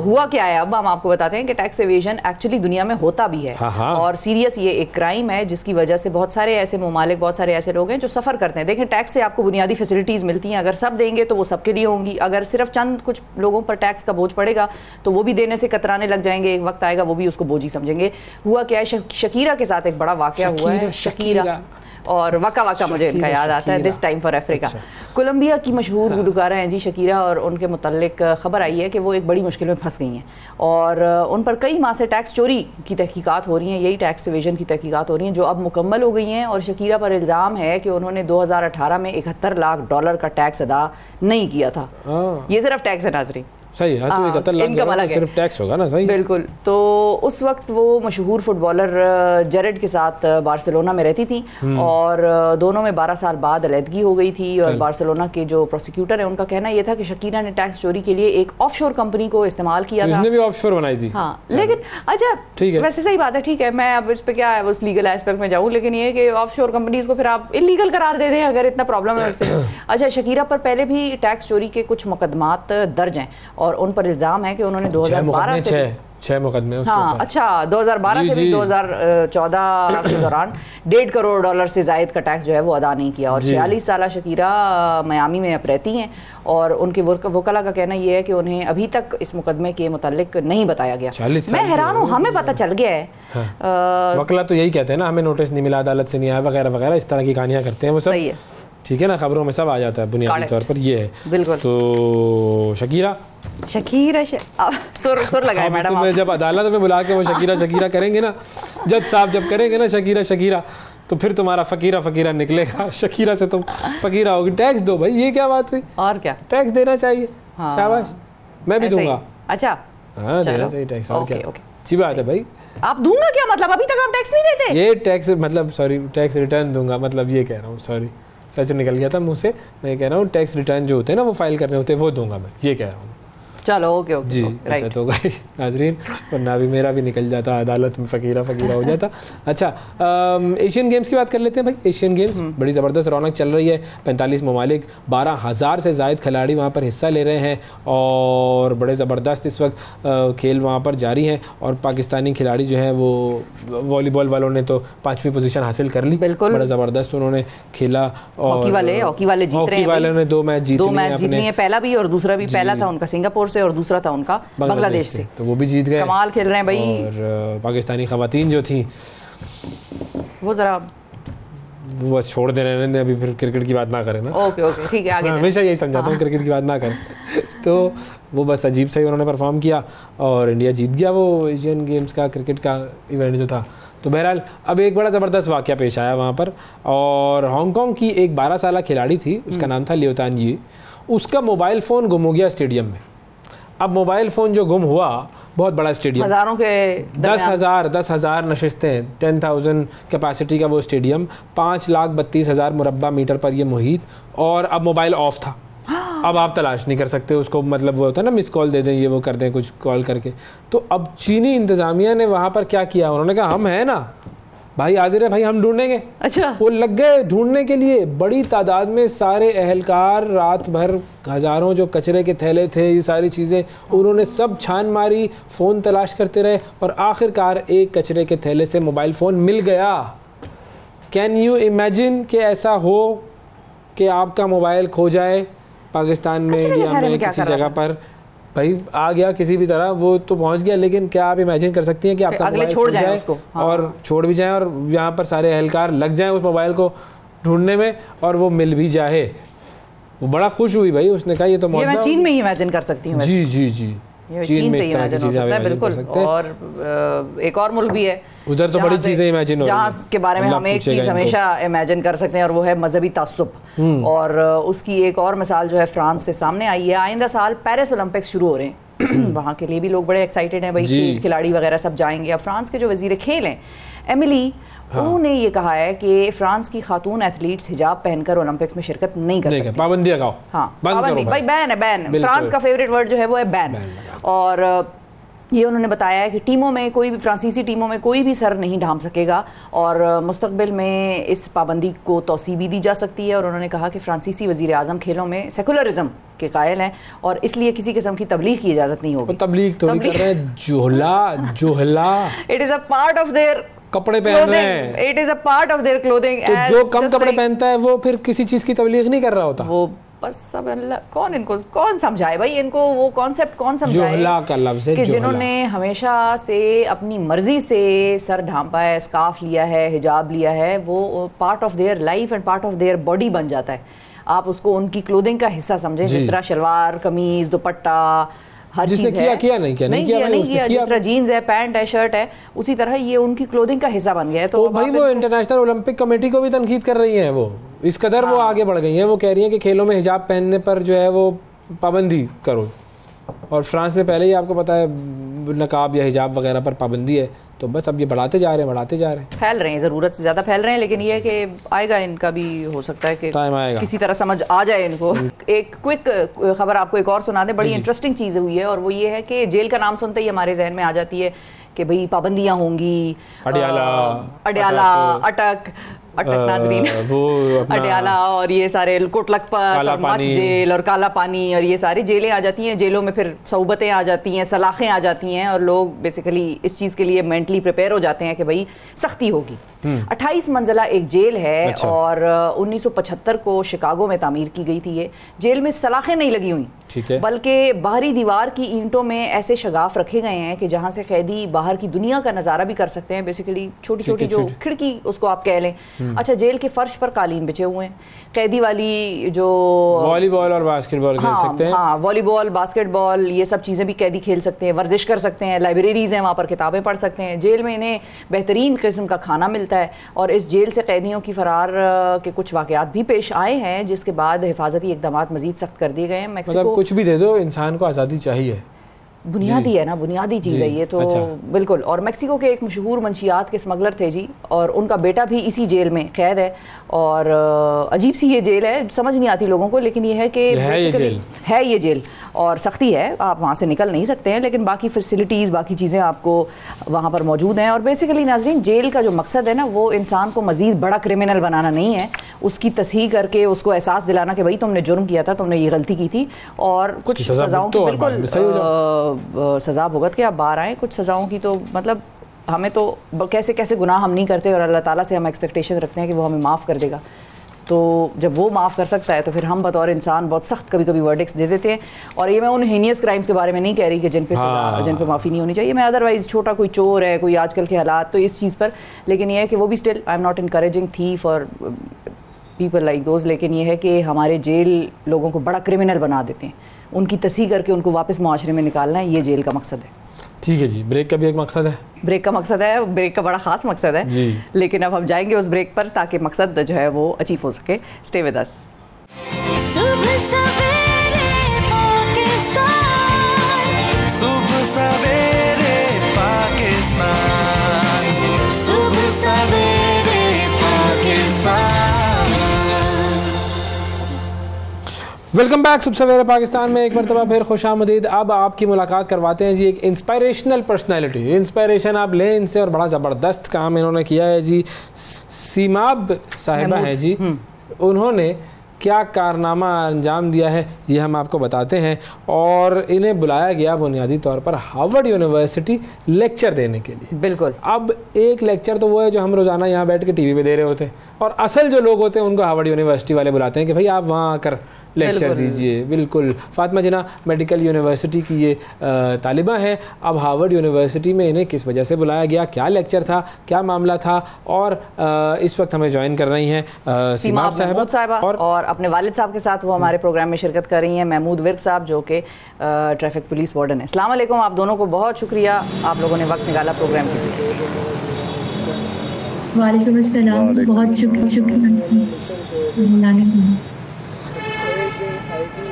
हुआ क्या है अब हम आपको बताते हैं कि टैक्स इवेजन एक्चुअली दुनिया में होता भी है और सीरियस ये एक क्राइम है जिसकी वजह से बहुत सारे ऐसे ममालिक, बहुत सारे ऐसे लोग हैं जो सफर करते हैं। देखें, टैक्स से आपको बुनियादी फैसिलिटीज मिलती हैं, अगर सब देंगे तो वो सबके लिए होंगी, अगर सिर्फ चंद कुछ लोगों पर टैक्स का बोझ पड़ेगा तो वो भी देने से कतराने लग जाएंगे, एक वक्त आएगा वो भी उसको बोझ ही समझेंगे। हुआ क्या है, शकीरा के साथ एक बड़ा वाकया हुआ है। शकीरा और वका वका मुझे इनका याद आता है, this time for Africa. Colombia की मशहूर गुलकारा हैं जी शकीरा, और उनके मुताल्लिक खबर आई है कि वो एक बड़ी मुश्किल में फंस गई हैं और उन पर कई माह से टैक्स चोरी की तहकीकात हो रही हैं, यही टैक्स इवेजन की तहकीकात हो रही हैं जो अब मुकम्मल हो गई हैं। और शकीरा पर इल्ज़ाम है कि उन्होंने 2018 में $71 लाख का टैक्स अदा नहीं किया था। ये सिर्फ टैक्स है नाज़रीन, सही है, तो इनकम अलग है, सिर्फ टैक्स होगा ना। सही, बिल्कुल। तो उस वक्त वो मशहूर फुटबॉलर जेरेड के साथ बार्सिलोना में रहती थी और दोनों में 12 साल बाद अलहदगी हो गई थी। और बार्सिलोना के जो प्रोसिक्यूटर है उनका कहना यह था कि शकीरा ने टैक्स चोरी के लिए एक ऑफशोर कंपनी को इस्तेमाल किया था। इसने भी ऑफशोर बनाई थी। हाँ, लेकिन अच्छा ठीक है, वैसे सही बात है, ठीक है, मैं अब इस पे क्या है उस लीगल एस्पेक्ट में जाऊँ, लेकिन ये कि ऑफशोर कंपनीज को फिर आप इलीगल करार दे दें अगर इतना प्रॉब्लम है उससे। अच्छा, शकीरा पर पहले भी टैक्स चोरी के कुछ मुकदमात दर्ज हैं और उन पर इल्जाम है कि उन्होंने 2012 से 6 मुकदमे उसके ऊपर। अच्छा, 2012 से भी 2014 के दौरान $1.5 करोड़ से जायद का टैक्स जो है वो अदा नहीं किया। और 46 साल शकीरा मियामी में अब रहती हैं और उनके वकला का कहना यह है कि उन्हें अभी तक इस मुकदमे के मुतालिक नहीं बताया गया। मैं हैरान हूँ, हमें पता चल गया है। वकला तो यही कहते हैं ना, हमें नोटिस नहीं मिला, अदालत से नहीं आया, वगैरह वगैरह, इस तरह की कहानियां करते हैं वो सब। सही है, ठीक है ना, खबरों में सब आ जाता है बुनियादी तौर पर, ये है बिल्कुल। तो शकीरा सुर लगाए मैडम, तुम्हें जब अदालत में बुला के वो शकीरा करेंगे ना, जज साहब जब करेंगे ना शकीरा, तो फिर तुम्हारा फकीरा निकलेगा, शकीरा से तुम फकीरा होगी। टैक्स दो भाई, ये क्या बात हुई? और क्या, टैक्स देना चाहिए। शाबाश, मैं भी दूंगा। अच्छा, हाँ, देना चाहिए टैक्स, और क्या, अच्छी बात है भाई। आप दूंगा क्या मतलब, अभी तक आप टैक्स नहीं देते? ये टैक्स मतलब सॉरी, टैक्स रिटर्न दूंगा मतलब ये कह रहा हूँ, सॉरी सच निकल गया था मुंह से। मैं कह रहा हूँ टैक्स रिटर्न जो होते हैं ना वो फाइल करने होते हैं, वो दूंगा मैं, ये कह रहा हूँ। चलो ओके ओके जी, अच्छा तो गई नाजरीन, वरना भी मेरा भी निकल जाता अदालत में, फकीरा हो जाता। अच्छा, एशियन गेम्स की बात कर लेते हैं भाई। एशियन गेम्स बड़ी ज़बरदस्त रौनक चल रही है, 45 ममालिक, 12,000 से ज़ायद खिलाड़ी वहाँ पर हिस्सा ले रहे हैं और बड़े ज़बरदस्त इस वक्त खेल वहाँ पर जारी हैं। और पाकिस्तानी खिलाड़ी जो है वो वॉलीबॉल वालों ने तो 5वीं पोजीशन हासिल कर ली, बिल्कुल बड़ा ज़बरदस्त उन्होंने खेला। और हॉकी वाले ने 2 मैच जीतने हैं, पहला भी और दूसरा भी। पहला था उनका सिंगापुर से और दूसरा था उनका बांग्लादेश से, तो वो भी जीत गए, कमाल खेल रहे हैं भाई। और पाकिस्तानी खवातीन जो थी वो जरा वो बस छोड़ दे रहे हैं अभी, फिर क्रिकेट की बात ना करें ना। ओके ठीक है, आगे हमेशा यही समझाता हूँ, क्रिकेट की बात ना करें। तो वो बस अजीब सा ही उन्होंने परफॉर्म किया और इंडिया जीत गया वो एशियन गेम्स का क्रिकेट का इवेंट जो था। तो बहरहाल अब एक बड़ा ज़बरदस्त वाक़या पेश आया वहाँ पर, और हांगकांग की एक 12 साल खिलाड़ी थी, उसका नाम था लियो तानजी। उसका मोबाइल फ़ोन गुम हो गया स्टेडियम में। अब मोबाइल फ़ोन जो गुम हुआ, बहुत बड़ा स्टेडियम, हज़ारों के 10,000 नशिस्तें, 10,000 कैपेसिटी का वो स्टेडियम, 5,32,000 मुरब्बा मीटर पर ये मुहित, और अब मोबाइल ऑफ था। अब आप तलाश नहीं कर सकते उसको, मतलब वो होता है ना मिस कॉल दे दें, ये वो कर दें कुछ कॉल करके। तो अब चीनी इंतजामिया ने वहाँ पर क्या किया, उन्होंने कहा हम हैं ना भाई, हाजिर है भाई, हम ढूंढेंगे। अच्छा, वो लग गए ढूंढने के लिए, बड़ी तादाद में सारे अहलकार, रात भर हजारों जो कचरे के थैले थे, ये सारी चीज़ें उन्होंने सब छान मारी, फ़ोन तलाश करते रहे और आखिरकार एक कचरे के थैले से मोबाइल फ़ोन मिल गया। कैन यू इमेजिन कि ऐसा हो कि आपका मोबाइल खो जाए पाकिस्तान में, इंडिया में, किसी जगह पर, भाई आ गया किसी भी तरह, वो तो पहुंच गया, लेकिन क्या आप इमेजिन कर सकती हैं कि आपका मोबाइल छोड़ जाए उसको, हाँ। और छोड़ भी जाएं और यहाँ पर सारे अहलकार लग जाएं उस मोबाइल को ढूंढने में और वो मिल भी जाए। वो बड़ा खुश हुई भाई, उसने कहा ये तो मैं चीन में ही इमेजिन कर सकती हूँ। जी जी जी, चीन में इस तरह की चीजें आप बिल्कुल। और एक और मुल्क भी है उधर तो बड़ी चीजें इमेजिन हो रही हैं, जहाँ के बारे में हम एक चीज हमेशा इमेजिन कर सकते हैं और वो है मजहबी तासुब। और उसकी एक और मिसाल जो है फ्रांस से सामने आई है। आइंदा साल पेरिस ओलंपिक्स शुरू हो रहे हैं वहाँ के लिए भी लोग बड़े एक्साइटेड हैं भाई, खिलाड़ी वगैरह सब जाएंगे। अब फ्रांस के जो वजीर खेल हैं एमिली, उन्होंने ये कहा है कि फ्रांस की खातून एथलीट्स हिजाब पहनकर ओलंपिक्स में शिरकत नहीं कर सकती। पाबंदी लगाओ। हाँ, पाबंदी भाई, बैन है, बैन। फ्रांस का फेवरेट वर्ड जो है वो है बैन। और ये उन्होंने बताया है कि टीमों में कोई भी, फ्रांसीसी टीमों में कोई भी सर नहीं ढांप सकेगा और मुस्तकबिल में इस पाबंदी को तौसी भी दी जा सकती है। और उन्होंने कहा कि फ्रांसीसी वजीर आजम खेलों में सेकुलरिज्म के कायल हैं और इसलिए किसी किस्म की तबलीग की इजाजत नहीं होगी। तबलीग तो नहीं कर रहे, जोहला it is a part of their कपड़े पहन रहे हैं, it is a part of their clothing. तो जो कम कपड़े पहनता है वो फिर किसी चीज की तबलीग नहीं कर रहा होता। वो बस सब कौन समझाए भाई इनको, वो कॉन्सेप्ट कौन समझाए जोहला का लफ्ज़ है, कि जिन्होंने हमेशा से अपनी मर्जी से सर ढांपा है, स्कार्फ लिया है, हिजाब लिया है, वो part of their life and part of their body बन जाता है। आप उसको उनकी क्लोथिंग का हिस्सा समझें, जिस तरह शलवार कमीज दुपट्टा हर जिसने चीज किया किया नहीं किया जिस तरह जीन्स है, पैंट है, शर्ट है, उसी तरह ये उनकी क्लोथिंग का हिस्सा बन गया है। तो भाई वो इंटरनेशनल ओलंपिक कमेटी को भी तनकीद कर रही है, वो इस कदर वो आगे बढ़ गई है, वो कह रही है कि खेलों में हिजाब पहनने पर जो है वो पाबंदी करो। और फ्रांस में पहले ही आपको पता है नकाब या हिजाब वगैरह पर पाबंदी है, तो बस अब ये बढ़ाते जा रहे हैं, फैल रहे हैं, ज़रूरत से ज़्यादा फैल रहे हैं। लेकिन ये है कि आएगा, इनका भी हो सकता है कि टाइम आएगा, किसी तरह समझ आ जाए इनको। एक क्विक खबर आपको एक और सुना दे, बड़ी इंटरेस्टिंग चीज़ हुई है और वो ये है कि जेल का नाम सुनते ही हमारे जहन में आ जाती है कि भाई पाबंदियाँ होंगी, अडयाला, अटक नाजरीन, अडयाला और ये सारे कोट लखपत और मच जेल और काला पानी और ये सारी जेलें आ जाती हैं। जेलों में फिर सौबतें आ जाती हैं, सलाखें आ जाती हैं और लोग बेसिकली इस चीज़ के लिए मेंटली प्रिपेयर हो जाते हैं कि भाई सख्ती होगी। 28 मंजिला एक जेल है। अच्छा। और 1975 को शिकागो में तामीर की गई थी ये जेल। में सलाखें नहीं लगी हुई, बल्कि बाहरी दीवार की ईंटों में ऐसे शगाफ रखे गए हैं कि जहां से कैदी बाहर की दुनिया का नजारा भी कर सकते हैं। बेसिकली छोटी छोटी जो खिड़की उसको आप कह लें। अच्छा, जेल के फर्श पर कालीन बिछे हुए हैं, कैदी वाली जो वॉलीबॉल और बास्केटबॉल खेल सकते हैं। हाँ, वॉलीबॉल बास्केटबॉल ये सब चीजें भी कैदी खेल सकते हैं, वर्जिश कर सकते हैं, लाइब्रेरीज हैं वहां पर किताबें पढ़ सकते हैं। जेल में इन्हें बेहतरीन किस्म का खाना मिलता है और इस जेल से कैदियों की फरार के कुछ वाकयात भी पेश आए हैं, जिसके बाद हिफाजती इकदाम मजीद सख्त कर दिए गए हैं। मतलब कुछ भी दे दो, इंसान को आज़ादी चाहिए, बुनियादी है ना, बुनियादी चीज़ है ये तो। अच्छा। बिल्कुल। और मेक्सिको के एक मशहूर मंशियात के स्मगलर थे जी, और उनका बेटा भी इसी जेल में कैद है। और अजीब सी ये जेल है, समझ नहीं आती लोगों को, लेकिन ये है कि है ये जेल और सख्ती है, आप वहाँ से निकल नहीं सकते हैं, लेकिन बाकी फैसिलिटीज़ बाकी चीज़ें आपको वहाँ पर मौजूद हैं। और बेसिकली नाजरीन, जेल का जो मकसद है ना, वो इंसान को मज़ीद बड़ा क्रिमिनल बनाना नहीं है, उसकी तस्हीह करके उसको एहसास दिलाना कि भाई तुमने जुर्म किया था, तुमने ये गलती की थी और कुछ सजाओं की बिल्कुल सजा भुगत के आप बाहर आए। कुछ सजाओं की तो मतलब हमें तो कैसे कैसे गुनाह हम नहीं करते और अल्लाह ताला से हम एक्सपेक्टेशन रखते हैं कि वो हमें माफ़ कर देगा। तो जब वो माफ़ कर सकता है तो फिर हम बतौर इंसान बहुत सख्त कभी कभी वर्डिक्स दे देते हैं। और ये मैं उन हीनियस क्राइम्स के बारे में नहीं कह रही कि जिन पे माफ़ी नहीं होनी चाहिए। मैं अदरवाइज छोटा कोई चोर है, कोई आजकल के हालात, तो इस चीज़ पर, लेकिन ये है कि वो भी still I am not encouraging thief और पीपल लाइक दोज, लेकिन ये है कि हमारे जेल लोगों को बड़ा क्रिमिनल बना देते हैं, उनकी तस्हीह करके उनको वापस मुआशरे में निकालना है, ये जेल का मकसद है। ठीक है जी, ब्रेक का भी एक मकसद है, ब्रेक का बड़ा खास मकसद है जी। लेकिन अब हम जाएंगे उस ब्रेक पर ताकि मकसद जो है वो अचीव हो सके। Stay with us. सुबह सवेरे पाकिस्तान, सुबह सवेरे पाकिस्तान, सुबह सवेरे पाकिस्तान। वेलकम बैक सुबह सवेरे पाकिस्तान में एक मरतबा फिर खुशामदीद। अब आपकी मुलाकात करवाते हैं जी एक इंस्पायरेशनल पर्सनैलिटी। इंस्पायरेशन आप लें इनसे और बड़ा ज़बरदस्त काम इन्होंने किया है जी। सीमाब साहिबा है जी, उन्होंने क्या कारनामा अंजाम दिया है ये हम आपको बताते हैं। और इन्हें बुलाया गया बुनियादी तौर पर हार्वर्ड यूनिवर्सिटी लेक्चर देने के लिए। बिल्कुल। अब एक लेक्चर तो वो है जो हम रोज़ाना यहाँ बैठ के टीवी पे दे रहे होते हैं, और असल जो लोग होते हैं उनको हार्वर्ड यूनिवर्सिटी वाले बुलाते हैं कि भाई आप वहाँ आकर लेक्चर दीजिए। बिल्कुल। फातिमा जिन्ना मेडिकल यूनिवर्सिटी की ये तालिबा हैं। अब हार्वर्ड यूनिवर्सिटी में इन्हें किस वजह से बुलाया गया, क्या लेक्चर था, क्या मामला था, और इस वक्त हमें ज्वाइन कर रही हैं सीमाब साहिबा और अपने वालिद साहब के साथ वो हमारे प्रोग्राम में शिरकत कर रही हैं, महमूद विर्क साहब, जो कि ट्रैफिक पुलिस वार्डन है। अस्सलाम वालेकुम। आप दोनों को बहुत शुक्रिया, आप लोगों ने वक्त निकाला प्रोग्राम के लिए। वालेकुम अस्सलाम, बहुत शुक्रिया।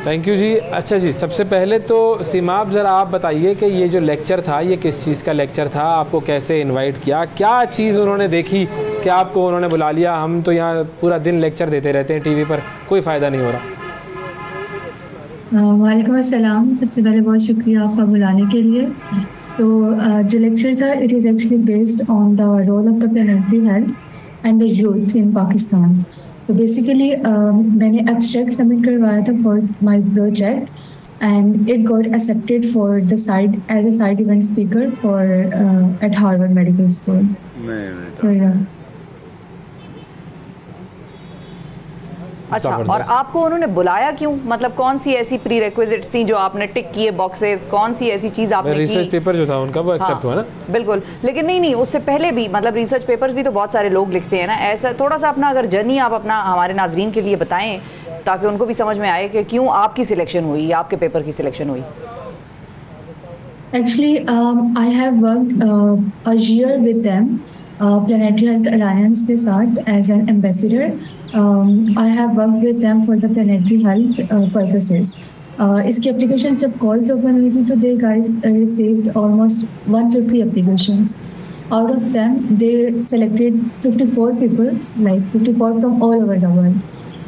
थैंक यू जी। अच्छा जी, सबसे पहले तो सीमाब ज़रा आप बताइए कि ये जो लेक्चर था ये किस चीज़ का लेक्चर था, आपको कैसे इनवाइट किया, क्या चीज़ उन्होंने देखी कि आपको उन्होंने बुला लिया? हम तो यहाँ पूरा दिन लेक्चर देते रहते हैं टीवी पर, कोई फ़ायदा नहीं हो रहा। वालेकुम अस्सलाम, सबसे पहले बहुत शुक्रिया आपका बुलाने के लिए। तो जो लेक्चर था it is actually based on the role of the planetary health and the youth in Pakistan. तो बेसिकली मैंने एब्स्ट्रैक्ट सबमिट करवाया था for my project and it got accepted for the side as a side event speaker for at Harvard medical school. So yeah. अच्छा, और आपको उन्होंने बुलाया क्यों? मतलब कौन सी ऐसी प्री रिक्विजिट्स थी जो आपने टिक किए बॉक्सेस, कौन सी ऐसी चीज आपने की? रिसर्च पेपर जो था उनका वो एक्सेप्ट हुआ ना? बिल्कुल, लेकिन नहीं उससे पहले भी मतलब रिसर्च पेपर्स भी तो बहुत सारे लोग लिखते हैं ना। ऐसा थोड़ा सा अपना अगर जर्नी आप अपना हमारे नाजरीन के लिए बताएं ताकि उनको भी समझ में आए कि क्यों आपकी सिलेक्शन हुई या आपके पेपर की सिलेक्शन हुई। Actually, I have worked a year with them, Planetary Health Alliance के साथ as an ambassador. I have worked with them for the planetary health purposes. इसकी applications जब calls open हुई थी तो they guys received almost 150 applications. Out of them, they selected 54 people, like 54 from all over the world.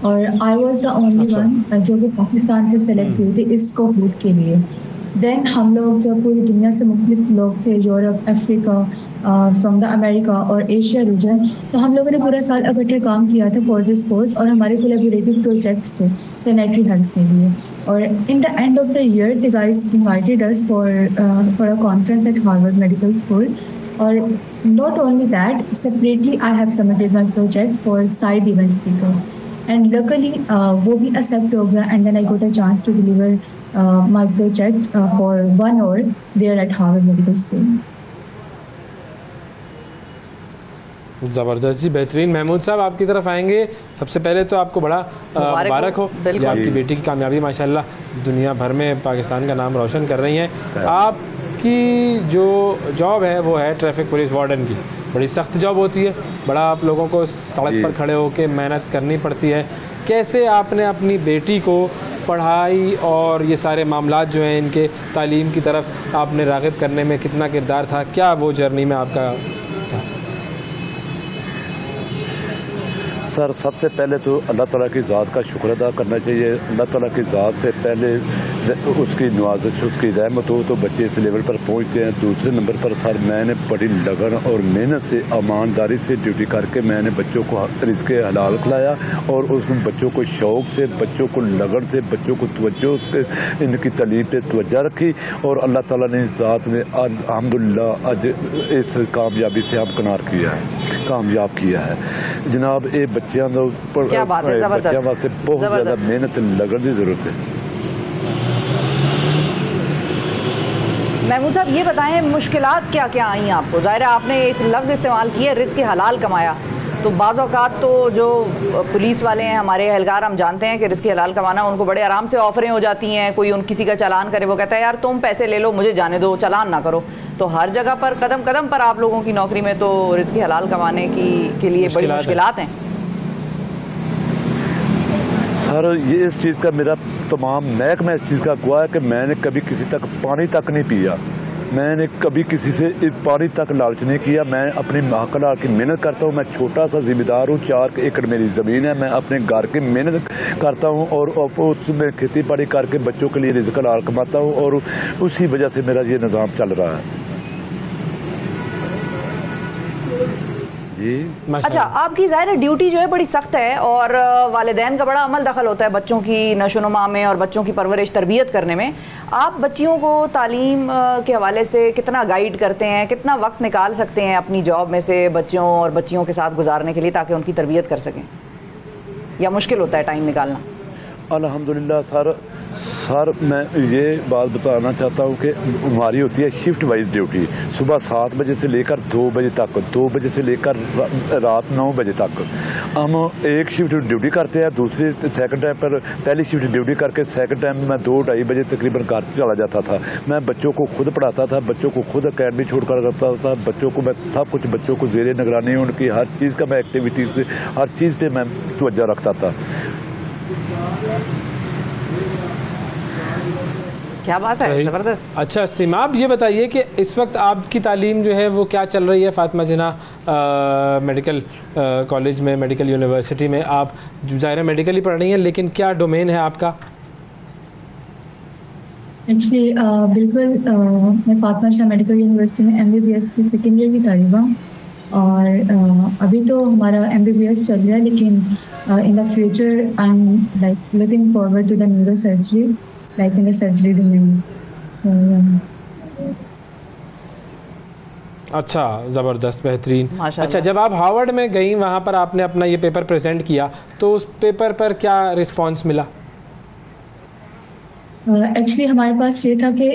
और I was the only one जो कि पाकिस्तान से select हुई थी इस कोहूट के लिए। देन हम लोग जब पूरी दुनिया से मुख्तलिफ लोग थे, Europe, Africa, from the America और एशिया रीजन, तो हम लोगों ने पूरा साल इकट्ठे काम किया था फॉर दिस कोर्स और हमारे कोलैबोरेटिव प्रोजेक्ट्स थे प्लेनेटरी हेल्थ के लिए। और in the end of the year the guys invited us for a conference at Harvard medical school. और not only that, separately I have submitted my project for side event speaker and luckily वो भी accept हो गया and then I got a chance to deliver my project for 1 hour there at Harvard Medical School. ज़बरदस्त जी, बेहतरीन। महमूद साहब आपकी तरफ आएंगे। सबसे पहले तो आपको बड़ा मुबारक हो, ये आपकी बेटी की कामयाबी माशाल्लाह दुनिया भर में पाकिस्तान का नाम रोशन कर रही हैं। आपकी जो जॉब है वो है ट्रैफिक पुलिस वार्डन की। बड़ी सख्त जॉब होती है, बड़ा आप लोगों को सड़क पर खड़े होकर मेहनत करनी पड़ती है। कैसे आपने अपनी बेटी को पढ़ाई और ये सारे मामलात जो हैं इनके तालीम की तरफ आपने राग़िब करने में कितना किरदार था, क्या वो जर्नी में आपका था? सर, सबसे पहले तो अल्लाह ताला की ज़ात का शुक्र अदा करना चाहिए। अल्लाह ताला की ज़ात से पहले उसकी नवाज़िश, उसकी रहमत हो तो बच्चे इस लेवल पर पहुंचते हैं। दूसरे नंबर पर सर मैंने बड़ी लगन और मेहनत से, ईमानदारी से ड्यूटी करके मैंने बच्चों को रिज़्क़े हलाल खिलाया और उस बच्चों को शौक़ से, बच्चों को लगन से, बच्चों को तवज्जो से इनकी तालीम पे तवज्जो रखी और अल्लाह ताला ने ज़ात में अल्हम्दुलिल्लाह आज इस कामयाबी से हम किनार किया है, कामयाब किया है जनाब। ये बच्चों वास्ते बहुत ज़्यादा मेहनत लगन की ज़रूरत है। महमूद साहब ये बताएं मुश्किलात क्या क्या आई आपको? ज़ाहिर है आपने एक लफ्ज़ इस्तेमाल किया, रिज़्क़ हलाल कमाया, तो बाज़ औक़ात तो जो पुलिस वाले हैं, हमारे एहलकार, हम जानते हैं कि रिज़्क़ हलाल कमाना उनको बड़े आराम से ऑफरें हो जाती हैं। कोई किसी का चालान करे, वो कहता है यार तुम पैसे ले लो, मुझे जाने दो, चालान ना करो। तो हर जगह पर कदम कदम पर आप लोगों की नौकरी में तो रिज़्क़ हलाल कमाने के लिए बड़ी मुश्किलात हैं। सर ये इस चीज़ का मेरा तमाम महकमा इस चीज़ का गवाह है कि मैंने कभी किसी तक पानी तक नहीं पिया। मैंने कभी किसी से पानी तक लालच नहीं किया। मैं अपनी माँ कला की मेहनत करता हूँ। मैं छोटा सा जिम्मेदार हूँ, 4 एकड़ मेरी ज़मीन है। मैं अपने घर की मेहनत करता हूँ और उसमें खेती बाड़ी करके बच्चों के लिए रिज़्क़ हलाल कमाता हूँ और उसी वजह से मेरा ये निज़ाम चल रहा है जी। अच्छा, आपकी ज़ाहिर है ड्यूटी जो है बड़ी सख्त है और वालिदैन का बड़ा अमल दखल होता है बच्चों की नशोनुमा में और बच्चों की परवरिश तरबियत करने में। आप बच्चियों को तालीम के हवाले से कितना गाइड करते हैं, कितना वक्त निकाल सकते हैं अपनी जॉब में से बच्चों और बच्चियों के साथ गुजारने के लिए ताकि उनकी तरबियत कर सकें, या मुश्किल होता है टाइम निकालना? अल्हम्दुलिल्लाह सर मैं ये बात बताना चाहता हूँ कि हमारी होती है शिफ्ट वाइज ड्यूटी। सुबह 7 बजे से लेकर 2 बजे तक, 2 बजे से लेकर रात 9 बजे तक हम एक शिफ्ट ड्यूटी करते हैं। दूसरी सेकंड टाइम पर पहली शिफ्ट ड्यूटी करके सेकंड टाइम मैं 2-2:30 बजे तकरीबन घर चला जाता था। मैं बच्चों को खुद पढ़ाता था, बच्चों को खुद अकेडमी छोड़ कर करता था। बच्चों को मैं सब कुछ बच्चों को ज़ेरे निगरानी उनकी हर चीज़ का मैं एक्टिविटीज़ से हर चीज़ पे मैं तवज्जो रखता था। क्या बात है, ज़बरदस्त। अच्छा सीमा, आप ये बताइए कि इस वक्त आपकी तालीम जो है वो क्या चल रही है? फातिमा जिन्ना मेडिकल कॉलेज में, मेडिकल यूनिवर्सिटी में आप ज़ाहिर मेडिकल ही पढ़ रही हैं, लेकिन क्या डोमेन है आपका? एक्चुअली बिल्कुल मैं फातिमा शाह मेडिकल यूनिवर्सिटी में MBBS की सेकेंड ईयर की तालिबा हूँ और अभी तो हमारा MBBS चल रहा है, लेकिन in the future I'm like looking forward to the neurosurgery, like in the surgery domain. So अच्छा, ज़बरदस्त, बेहतरीन। माशाल्लाह। अच्छा, जब आप हार्वर्ड में गई, वहाँ पर आपने अपना ये पेपर प्रेजेंट किया, तो उस पेपर पर क्या रिस्पांस मिला? एक्चुअली हमारे पास ये था कि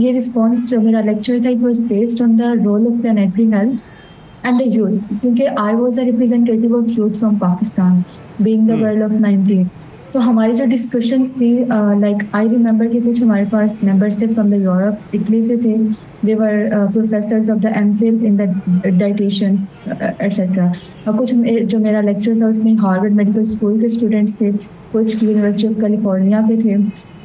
ये रिस्पांस जो मेरा लेक्चर था, it was based on the role of planetary health and the youth, क्योंकि I was a representative of youth from Pakistan, being the girl of 19. तो हमारी जो डिस्कशंस थी, लाइक आई रिमेंबर कि कुछ हमारे पास मेंबर्स थे फ्रॉम द यूरोप, इटली से थे, they were professors of the MPhil in the dietitians etcetera. और कुछ जो मेरा लेक्चर था उसमें हार्वर्ड मेडिकल स्कूल के स्टूडेंट्स थे, कुछ यूनिवर्सिटी ऑफ कैलिफोर्निया के थे,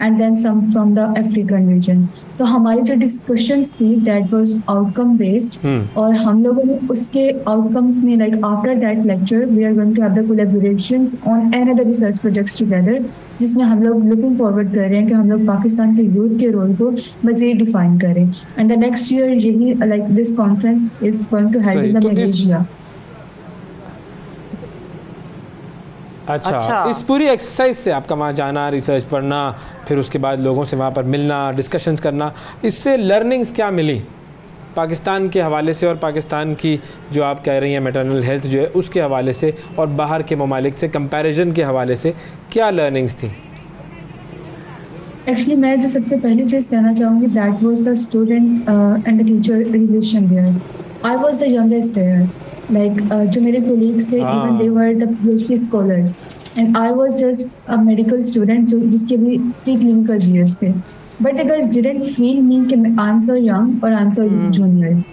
and then some from the African region. तो हमारी जो डिस्कशंस थी दैट वाज आउटकम बेस्ड, और हम लोगों ने उसके आउटकम्स में like after that lecture we are going to have the collaborations on another research projects together, जिसमें हम लोग लुकिंग फॉरवर्ड कर रहे हैं कि हम लोग पाकिस्तान के यूथ के रोल को मज़ीद डिफाइन करें। एंड द नेक्स्ट ईयर यही like this conference is going to held in the Malaysia. अच्छा, इस पूरी एक्सरसाइज से आपका वहाँ जाना, रिसर्च पढ़ना, फिर उसके बाद लोगों से वहाँ पर मिलना, डिस्कशंस करना, इससे लर्निंग्स क्या मिली पाकिस्तान के हवाले से और पाकिस्तान की जो आप कह रही हैं मैटरनल हेल्थ जो है उसके हवाले से, और बाहर के ममालिक से कंपैरिजन के हवाले से क्या लर्निंग्स थी? एक्चुअली मैं जो सबसे पहली चीज़ कहना चाहूँगी that was the student and the teacher relation there. I was the youngest there, like जो मेरे कोलीग्स थे even they were the PhD scholars and I was just a medical student जो जिसके भी प्री क्लिनिकल ईयर्स थे, but the guys didn't feel me कि I am so young और I am so junior.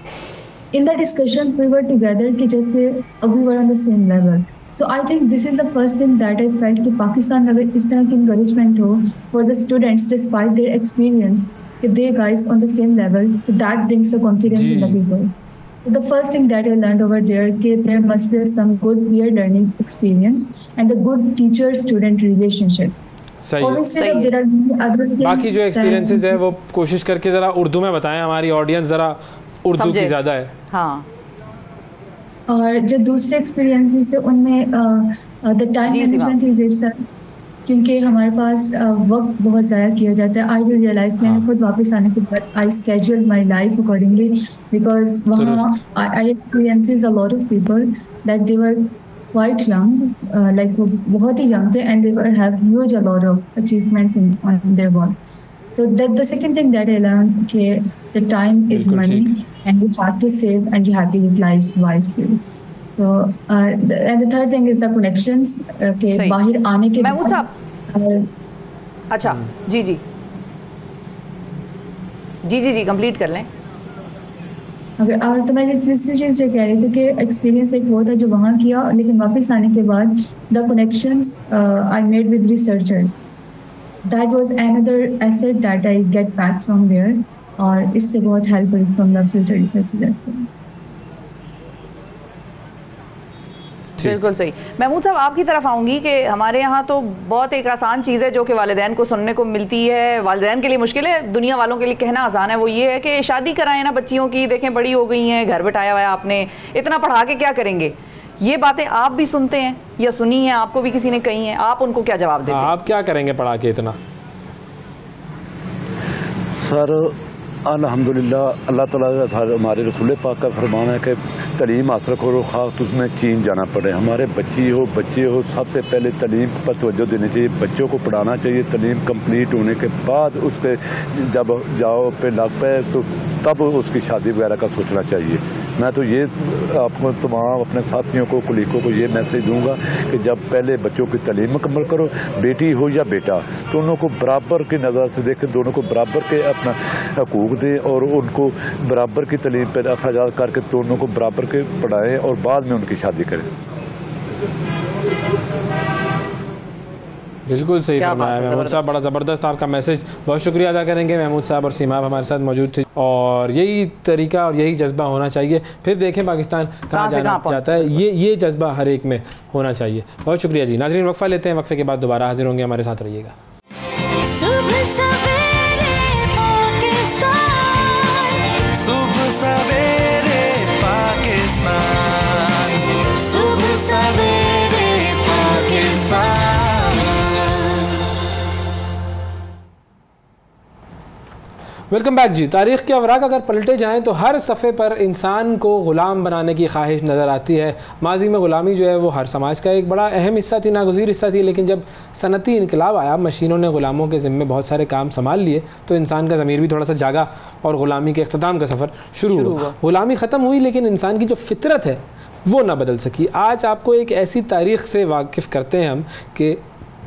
In the discussions we were together कि जैसे we were on the same level. So I think this is the first thing that I felt कि पाकिस्तान में अगर इस तरह की encouragement हो for the students despite their experience कि they guys on the same level, so that brings the confidence in the people. So the first thing that I learned over there कि there must be some good peer learning experience and the good teacher-student relationship. सही है। बाकी जो experiences है वो कोशिश करके ज़रा उर्दू में बताएं, हमारी ऑडियंस ज़रा उर्दू की ज़्यादा है। हाँ। और जो दूसरे एक्सपीरियंसेस थे उनमें the time management is itself, क्योंकि हमारे पास वक्त बहुत ज़ाया किया जाता है। आई विल रियलाइज मैंने खुद वापस आने के बाद I schedule my life accordingly, because वहाँ I experiences a lot of people that they were quite young, like वो बहुत ही यंग थे and they were have huge a lot of achievements in on their work. So the second thing that I learned कि the time is money and you have to save and you have to utilize wisely. So and the third thing is the connections कि बाहर आने के बाद अच्छा जी जी जी जी जी complete कर लें। Okay, और तो मैं तीसरी चीज़ ये कह रही थी कि एक्सपीरियंस एक वो था जो वहाँ किया, लेकिन वापस आने के बाद the connections I made with researchers, that was another asset that I get back from there. और इससे बहुत हेल्प हुई फ्रॉम द फ्यूचर रिसर्च। बिल्कुल सही। महमूद साहब, आपकी तरफ आऊंगी कि हमारे यहाँ तो बहुत एक आसान चीज़ है जो कि वालिदैन को सुनने को मिलती है, वालिदैन के लिए मुश्किल है, दुनिया वालों के लिए कहना आसान है। वो ये है कि शादी कराएं ना बच्चियों की, देखें बड़ी हो गई हैं, घर बैठाया हुआ है आपने, इतना पढ़ा के क्या करेंगे। ये बातें आप भी सुनते हैं या सुनी हैं, आपको भी किसी ने कही हैं, आप उनको क्या जवाब देते हैं? आप क्या करेंगे पढ़ा के इतना? सर अल्हम्दुलिल्लाह, अल्लाह ताला का हमारे रसूल पाक का फरमान है कि तलीम हासिल करो, खास उसमें चीन जाना पड़े। हमारे बच्चे हो सबसे पहले तलीम पर तवज्जो देनी चाहिए, बच्चों को पढ़ाना चाहिए। तलीम कंप्लीट होने के बाद उस पर जब जाओ पे लग पाए तो तब उसकी शादी वगैरह का सोचना चाहिए। मैं तो ये आपको तमाम अपने साथियों को, कुलीगों को ये मैसेज दूंगा कि जब पहले बच्चों की तलीम मुकम्मल करो, बेटी हो या बेटा, दोनों को बराबर की नज़र से देखें, दोनों को बराबर के अपना हकूक़ दें और उनको बराबर की तलीम पर अखराजात करके दोनों को बराबर के पढ़ाएं और बाद में उनकी शादी करें। बिल्कुल सही फरमाया महमूद साहब, बड़ा ज़बरदस्त आपका मैसेज। बहुत शुक्रिया अदा करेंगे महमूद साहब और सीमा हमारे साथ मौजूद थे, और यही तरीका और यही जज्बा होना चाहिए। फिर देखें पाकिस्तान कहाँ जाना चाहता है, ये जज्बा हर एक में होना चाहिए। बहुत शुक्रिया जी। नाज़रीन, वक्फा लेते हैं, वक्फे के बाद दोबारा हाजिर होंगे, हमारे साथ रहिएगा। सुबह सवेरे पाकिस्तान, सुबह सवेरे पाकिस्तान। वेलकम बैक जी। तारीख़ के अवराक अगर पलटे जाएं तो हर सफ़े पर इंसान को ग़ुलाम बनाने की ख्वाहिश नज़र आती है। माजी में ग़ुलामी जो है वो हर समाज का एक बड़ा अहम हिस्सा थी, नागुज़ीर हिस्सा थी, लेकिन जब सनती इनकलाब आया, मशीनों ने ग़ुलामों के ज़िम्मे बहुत सारे काम संभाल लिए, तो इंसान का ज़मीर भी थोड़ा सा जागा और ग़ुलामी के इख्तिताम का सफ़र शुरू हुआ। ग़ुलामी ख़त्म हुई, लेकिन इंसान की जो फितरत है वो ना बदल सकी। आज आपको एक ऐसी तारीख़ से वाकिफ़ करते हैं हम कि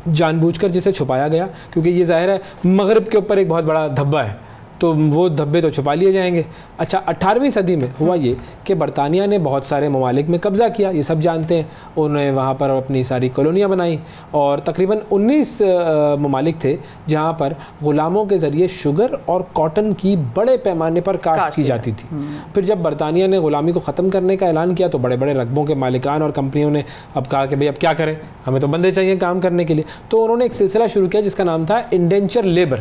जानबूझकर जिसे छुपाया गया, क्योंकि ये ज़ाहिर है मगरिब के ऊपर एक बहुत बड़ा धब्बा है, तो वो धब्बे तो छुपा लिए जाएंगे। अच्छा, 18वीं सदी में हुआ ये कि बरतानिया ने बहुत सारे ममालिक में कब्ज़ा किया, ये सब जानते हैं। उन्होंने वहाँ पर अपनी सारी कॉलोनियाँ बनाई और तकरीबन 19 ममालिक थे जहाँ पर ग़ुलामों के ज़रिए शुगर और कॉटन की बड़े पैमाने पर काश्त की जाती थी। फिर जब बरतानिया ने ग़ुलामी को ख़त्म करने का ऐलान किया तो बड़े बड़े रकबों के मालिकान और कंपनियों ने अब कहा कि भाई अब क्या करें, हमें तो बंदे चाहिए काम करने के लिए। तो उन्होंने एक सिलसिला शुरू किया जिसका नाम था इंडेंचर लेबर।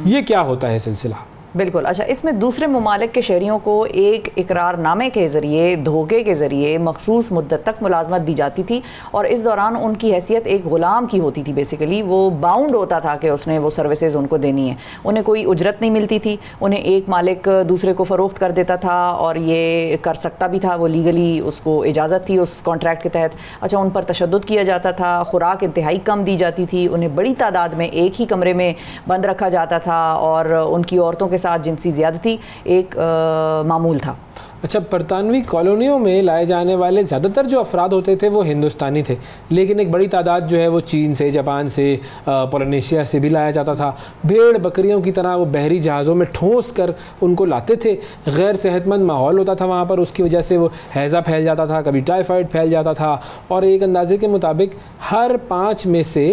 ये क्या होता है सिलसिला? बिल्कुल। अच्छा, इसमें दूसरे ममालिक के शहरियों को एक इकरारनामे के ज़रिए, धोखे के ज़रिए मखसूस मुद्दत तक मुलाजमत दी जाती थी और इस दौरान उनकी हैसियत एक ग़ुलाम की होती थी। बेसिकली वो बाउंड होता था कि उसने वो सर्विसेज उनको देनी है, उन्हें कोई उजरत नहीं मिलती थी, उन्हें एक मालिक दूसरे को फ़रोख्त कर देता था और ये कर सकता भी था, वो लीगली उसको इजाज़त थी उस कॉन्ट्रैक्ट के तहत। अच्छा, उन पर तशद्दुद किया जाता था, खुराक इंतहाई कम दी जाती थी, उन्हें बड़ी तादाद में एक ही कमरे में बंद रखा जाता था और उनकी औरतों के साथ जिनसी ज़्यादती एक मामूल था। अच्छा, बरतानवी कॉलोनियों में लाए जाने वाले ज़्यादातर जो अफराद होते थे वो हिंदुस्तानी थे, लेकिन एक बड़ी तादाद जो है वो चीन से, जापान से, पोलिनेशिया से भी लाया जाता था। भेड़ बकरियों की तरह वो बहरी जहाज़ों में ठोंस कर उनको लाते थे। गैर सेहतमंद माहौल होता था वहाँ पर, उसकी वजह से वो हैज़ा फैल जाता था, कभी टाइफाइड फैल जाता था और एक अंदाजे के मुताबिक हर 5 में से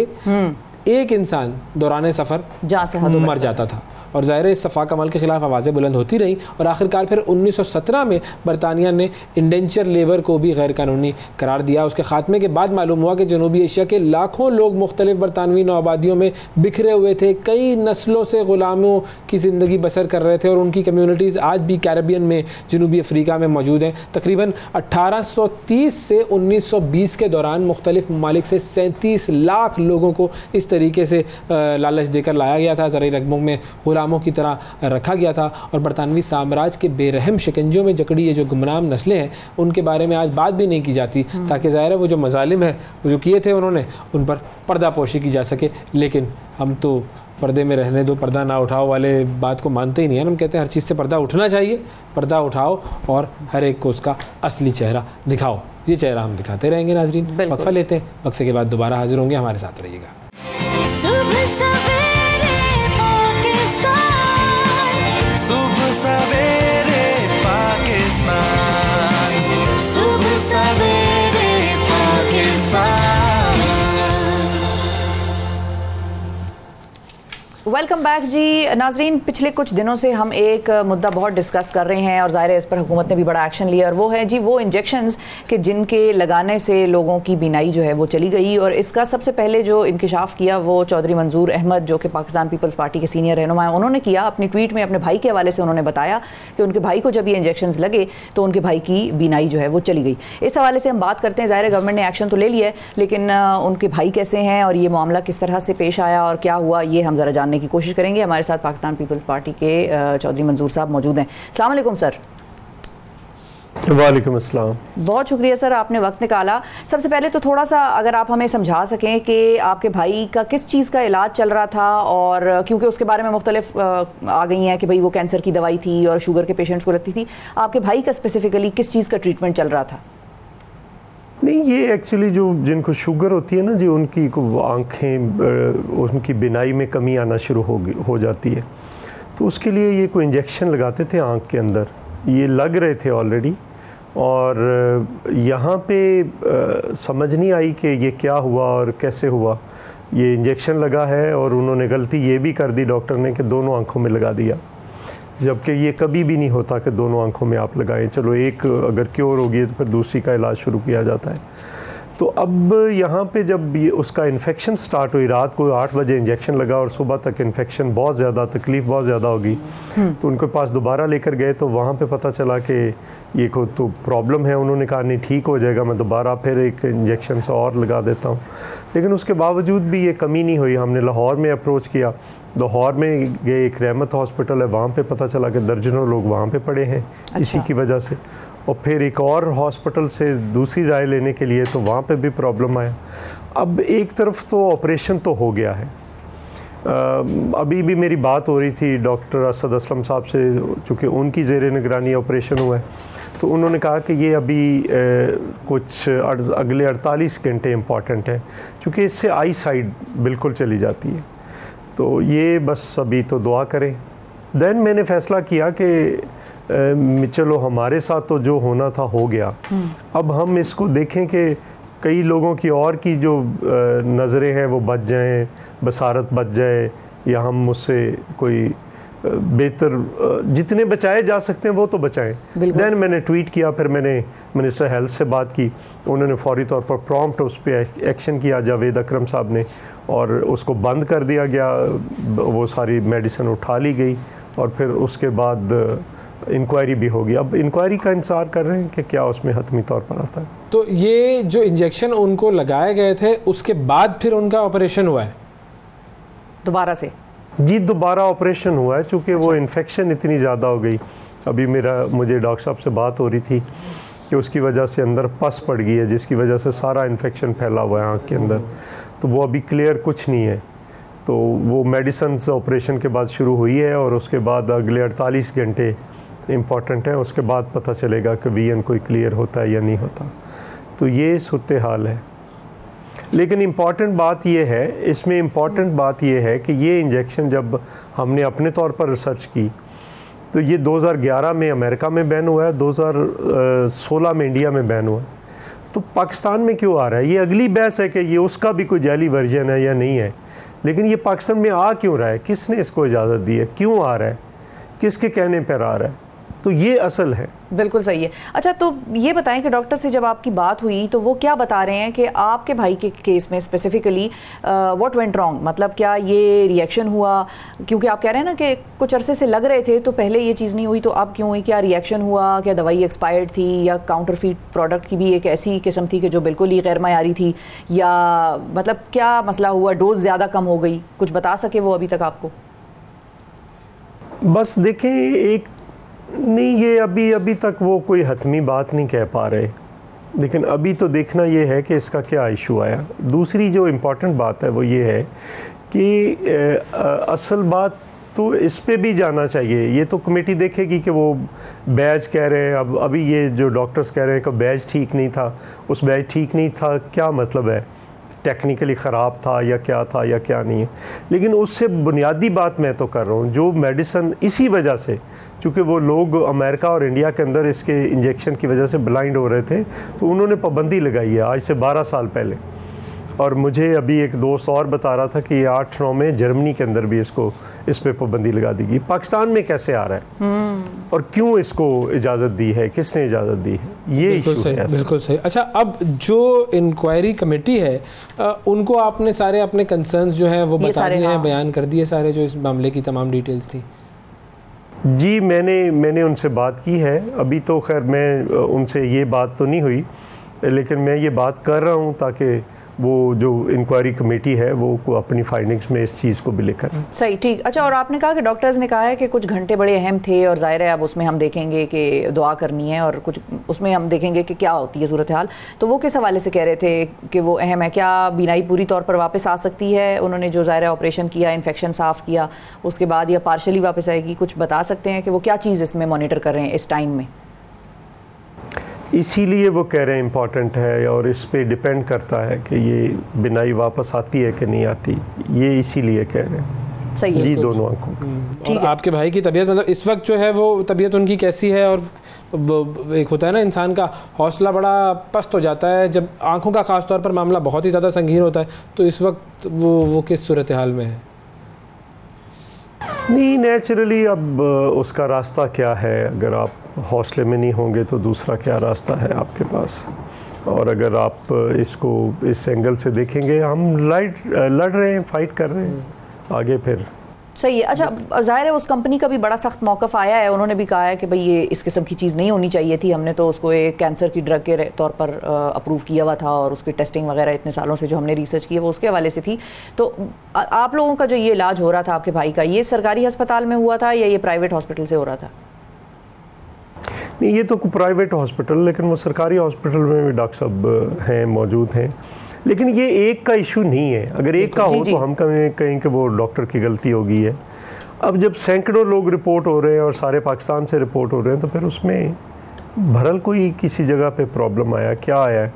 एक इंसान दौरान सफ़र जहाँ से मर जाता था। और ज़ाहिर है इस सफ़ाक अमल के ख़िलाफ़ आवाज़ें बुलंद होती रहीं और आखिरकार फिर 1917 में बरतानिया ने इंडेंचर लेबर को भी गैर कानूनी करार दिया। उसके ख़ात्मे के बाद मालूम हुआ कि जनूबी एशिया के लाखों लोग मुख्तलिफ बरतानवी नौआबादियों में बिखरे हुए थे, कई नस्लों से ग़ुलामों की ज़िंदगी बसर कर रहे थे और उनकी कम्यूनिटीज़ आज भी कैरेबियन में, जनूबी अफ्रीका में मौजूद हैं। तकरीबन 1830 से 1920 के दौरान मुख्तलिफ ममालिक से 37 लाख लोगों को इस तरीके से लालच देकर लाया गया था, ज़राई रकबों में ग़ुलामों की तरह रखा गया था और बरतानवी साम्राज्य के बेरहम शिकंजों में जकड़ी ये जो गुमनाम नस्लें हैं उनके बारे में आज बात भी नहीं की जाती, ताकि ज़ाहिर है वो जो मजालिम है वो जो किए थे उन्होंने उन पर पर्दा पोशी की जा सके। लेकिन हम तो पर्दे में रहने दो, पर्दा ना उठाओ वाले बात को मानते ही नहीं है। हम कहते हैं हर चीज़ से पर्दा उठना चाहिए, पर्दा उठाओ और हर एक को उसका असली चेहरा दिखाओ। ये चेहरा हम दिखाते रहेंगे। नाजरीन, वक्फा लेते हैं, वक्फे के बाद दोबारा हाजिर होंगे, हमारे साथ रहिएगा। सुबह सवेरे पाकिस्तान, सुबह सवेरे पाकिस्तान। वेलकम बैक जी। नाजरीन, पिछले कुछ दिनों से हम एक मुद्दा बहुत डिस्कस कर रहे हैं और ज़ाहिर है इस पर हुकूमत ने भी बड़ा एक्शन लिया, और वो है जी वो इंजेक्शंस कि जिनके लगाने से लोगों की बीनाई जो है वो चली गई। और इसका सबसे पहले जो इंकिशाफ किया वो चौधरी मंजूर अहमद, जो कि पाकिस्तान पीपल्स पार्टी के सीनियर रहनुमा हैं, उन्होंने किया। अपनी ट्वीट में अपने भाई के हवाले से उन्होंने बताया कि उनके भाई को जब ये इंजेक्शंस लगे तो उनके भाई की बीनाई जो है वो चली गई। इस हवाले से हम बात करते हैं। ज़ाहिर है गवर्नमेंट ने एक्शन तो ले लिया है, लेकिन उनके भाई कैसे हैं और ये मामला किस तरह से पेश आया और क्या हुआ, ये हम ज़रा जानने की कोशिश करेंगे। हमारे साथ पाकिस्तान पीपल्स पार्टी के चौधरी मंजूर साहब मौजूद हैं। अस्सलाम वालेकुम सर। वालेकुम अस्सलाम। बहुत शुक्रिया सर, आपने वक्त निकाला। सबसे पहले तो थोड़ा सा अगर आप हमें समझा सकें कि आपके भाई का किस चीज़ का इलाज चल रहा था, और क्योंकि उसके बारे में मुख्तलिफ आ गई हैं कि भाई वो कैंसर की दवाई थी और शुगर के पेशेंट्स को लगती थी, आपके भाई का स्पेसिफिकली किस चीज़ का ट्रीटमेंट चल रहा था? नहीं, ये एक्चुअली जो जिनको शुगर होती है ना जी, उनकी आँखें, उनकी बिनाई में कमी आना शुरू हो जाती है, तो उसके लिए ये कोई इंजेक्शन लगाते थे आँख के अंदर। ये लग रहे थे ऑलरेडी, और यहाँ पे समझ नहीं आई कि ये क्या हुआ और कैसे हुआ। ये इंजेक्शन लगा है और उन्होंने गलती ये भी कर दी डॉक्टर ने कि दोनों आँखों में लगा दिया, जबकि ये कभी भी नहीं होता कि दोनों आंखों में आप लगाएं। चलो एक अगर क्योर होगी तो फिर दूसरी का इलाज शुरू किया जाता है। तो अब यहाँ पे जब ये उसका इन्फेक्शन स्टार्ट हुई, रात को 8 बजे इंजेक्शन लगा और सुबह तक इन्फेक्शन बहुत ज़्यादा, तकलीफ़ बहुत ज़्यादा होगी, तो उनके पास दोबारा लेकर गए तो वहाँ पे पता चला कि ये को तो प्रॉब्लम है। उन्होंने कहा नहीं ठीक हो जाएगा, मैं दोबारा फिर एक इंजेक्शन से और लगा देता हूँ। लेकिन उसके बावजूद भी ये कमी नहीं हुई। हमने लाहौर में अप्रोच किया, लाहौर में गए, एक रहमत हॉस्पिटल है, वहाँ पे पता चला कि दर्जनों लोग वहाँ पे पड़े हैं इसी की वजह से। और फिर एक और हॉस्पिटल से दूसरी राय लेने के लिए, तो वहाँ पे भी प्रॉब्लम आया। अब एक तरफ तो ऑपरेशन तो हो गया है, अभी भी मेरी बात हो रही थी डॉक्टर असद असलम साहब से, चूँकि उनकी ज़ेर निगरानी ऑपरेशन हुआ है, तो उन्होंने कहा कि ये अभी कुछ अगले 48 घंटे इम्पॉर्टेंट है, क्योंकि इससे आई साइड बिल्कुल चली जाती है। तो ये बस अभी तो दुआ करें। देन मैंने फ़ैसला किया कि चलो हमारे साथ तो जो होना था हो गया, अब हम इसको देखें कि कई लोगों की और की जो नज़रें हैं वो बच जाएं, बसारत बच जाए, या हम उससे कोई बेहतर जितने बचाए जा सकते हैं वो तो बचाएं। देन मैंने ट्वीट किया, फिर मैंने मिनिस्टर हेल्थ से बात की, उन्होंने फौरी तौर पर प्रॉम्प्ट उस पर एक्शन किया जावेद अकरम साहब ने, और उसको बंद कर दिया गया, वो सारी मेडिसिन उठा ली गई, और फिर उसके बाद इंक्वायरी भी होगी। अब इंक्वायरी का इंतजार कर रहे हैं कि क्या उसमें हतमी तौर पर आता है। तो ये जो इंजेक्शन उनको लगाए गए थे उसके बाद फिर उनका ऑपरेशन हुआ है दोबारा से? जी, दोबारा ऑपरेशन हुआ है, चूँकि वो इन्फेक्शन इतनी ज़्यादा हो गई। अभी मुझे डॉक्टर साहब से बात हो रही थी कि उसकी वजह से अंदर पस पड़ गई है, जिसकी वजह से सारा इन्फेक्शन फैला हुआ है आँख के अंदर। तो वो अभी क्लियर कुछ नहीं है, तो वो मेडिसिन ऑपरेशन के बाद शुरू हुई है, और उसके बाद अगले 48 घंटे इम्पॉर्टेंट है, उसके बाद पता चलेगा कि वीएन कोई क्लियर होता है या नहीं होता। तो ये सूरत हाल है। लेकिन इम्पॉर्टेंट बात ये है, इसमें इम्पॉर्टेंट बात ये है कि ये इंजेक्शन जब हमने अपने तौर पर रिसर्च की, तो ये 2011 में अमेरिका में बैन हुआ है, 2016 में इंडिया में बैन हुआ है। तो पाकिस्तान में क्यों आ रहा है? ये अगली बहस है कि ये उसका भी कोई जाली वर्जन है या नहीं है, लेकिन ये पाकिस्तान में आ क्यों रहा है, किसने इसको इजाज़त दी है, क्यों आ रहा है, किसके कहने पर आ रहा है, तो ये असल है। बिल्कुल सही है। अच्छा, तो ये बताएं कि डॉक्टर से जब आपकी बात हुई तो वो क्या बता रहे हैं कि आपके भाई के केस में स्पेसिफिकली व्हाट वेंट रॉन्ग, मतलब क्या ये रिएक्शन हुआ? क्योंकि आप कह रहे हैं ना कि कुछ अरसे से लग रहे थे तो पहले ये चीज़ नहीं हुई, तो अब क्यों हुई? क्या रिएक्शन हुआ? क्या दवाई एक्सपायर्ड थी, या काउंटरफीट प्रोडक्ट की भी एक ऐसी किस्म थी कि जो बिल्कुल ही गैर मयारी थी, या मतलब क्या मसला हुआ? डोज ज़्यादा कम हो गई? कुछ बता सके वो अभी तक आपको? बस देखें, एक नहीं, ये अभी तक वो कोई हतमी बात नहीं कह पा रहे, लेकिन अभी तो देखना ये है कि इसका क्या इशू आया। दूसरी जो इम्पोर्टेंट बात है वो ये है कि असल बात तो इस पे भी जाना चाहिए। ये तो कमेटी देखेगी कि वो बैच कह रहे हैं, अब अभी ये जो डॉक्टर्स कह रहे हैं कि बैच ठीक नहीं था, उस बैच ठीक नहीं था क्या मतलब है? टेक्निकली ख़राब था या क्या था या क्या नहीं है? लेकिन उससे बुनियादी बात मैं तो कर रहा हूँ, जो मेडिसिन इसी वजह से, चूँकि वो लोग अमेरिका और इंडिया के अंदर इसके इंजेक्शन की वजह से ब्लाइंड हो रहे थे, तो उन्होंने पाबंदी लगाई है आज से 12 साल पहले, और मुझे अभी एक दोस्त और बता रहा था कि ये 8-9 में जर्मनी के अंदर भी इस पे पाबंदी लगा दी गई। पाकिस्तान में कैसे आ रहा है और क्यों इसको इजाज़त दी है, किसने इजाज़त दी है, ये इशू है। बिल्कुल सही। अच्छा, अब जो इंक्वायरी कमेटी है उनको आपने सारे अपने कंसर्न्स जो हैं वो बता दिए हैं, बयान कर दिए सारे, जो इस मामले की तमाम डिटेल्स थी? जी, मैंने उनसे बात की है। अभी तो खैर मैं उनसे ये बात तो नहीं हुई, लेकिन मैं ये बात कर रहा हूँ ताकि वो जो इंक्वायरी कमेटी है वो को अपनी फाइंडिंग्स में इस चीज़ को भी लेकर। सही, ठीक। अच्छा, और आपने कहा कि डॉक्टर्स ने कहा है कि कुछ घंटे बड़े अहम थे और जाहिर है अब उसमें हम देखेंगे कि दुआ करनी है और कुछ उसमें हम देखेंगे कि क्या होती है सूरत हाल। तो वो किस हवाले से कह रहे थे कि वो अहम है? क्या बीनाई पूरी तौर पर वापस आ सकती है? उन्होंने जो जाहिर है ऑपरेशन किया, इन्फेक्शन साफ़ किया, उसके बाद या पार्शली वापस आएगी? कुछ बता सकते हैं कि वो क्या चीज़ इसमें मॉनिटर कर रहे हैं इस टाइम में? इसीलिए वो कह रहे हैं इम्पॉर्टेंट है और इस पे डिपेंड करता है कि ये बिनाई वापस आती है कि नहीं आती, ये इसीलिए कह रहे हैं। सही है जी, दोनों आंखों की। और आपके भाई की तबीयत, मतलब इस वक्त जो है वो तबीयत उनकी कैसी है? और एक होता है ना इंसान का हौसला बड़ा पस्त हो जाता है जब आंखों का खास तौर पर मामला बहुत ही ज़्यादा संगीन होता है, तो इस वक्त वो किस सूरत हाल में है? नहीं, नेचुरली अब उसका रास्ता क्या है? अगर आप हौसले में नहीं होंगे तो दूसरा क्या रास्ता है आपके पास? और अगर आप इसको इस एंगल से देखेंगे, हम लड़ रहे हैं, फाइट कर रहे हैं आगे फिर। सही है। अच्छा, जाहिर है उस कंपनी का भी बड़ा सख्त मौक़िफ़ आया है, उन्होंने भी कहा है कि भाई ये इस किस्म की चीज़ नहीं होनी चाहिए थी, हमने तो उसको एक कैंसर की ड्रग के तौर पर अप्रूव किया हुआ था और उसकी टेस्टिंग वगैरह इतने सालों से जो हमने रिसर्च की है वो उसके हवाले से थी। तो आप लोगों का जो ये इलाज हो रहा था आपके भाई का, ये सरकारी अस्पताल में हुआ था या ये प्राइवेट हॉस्पिटल से हो रहा था? नहीं, ये तो प्राइवेट हॉस्पिटल, लेकिन वो सरकारी हॉस्पिटल में भी डॉक्टर साहब हैं, मौजूद हैं। लेकिन ये एक का इशू नहीं है। अगर एक का हो तो हम कहें कि वो डॉक्टर की गलती होगी है। अब जब सैकड़ों लोग रिपोर्ट हो रहे हैं और सारे पाकिस्तान से रिपोर्ट हो रहे हैं, तो फिर उसमें भरल कोई किसी जगह पे प्रॉब्लम आया, क्या आया है,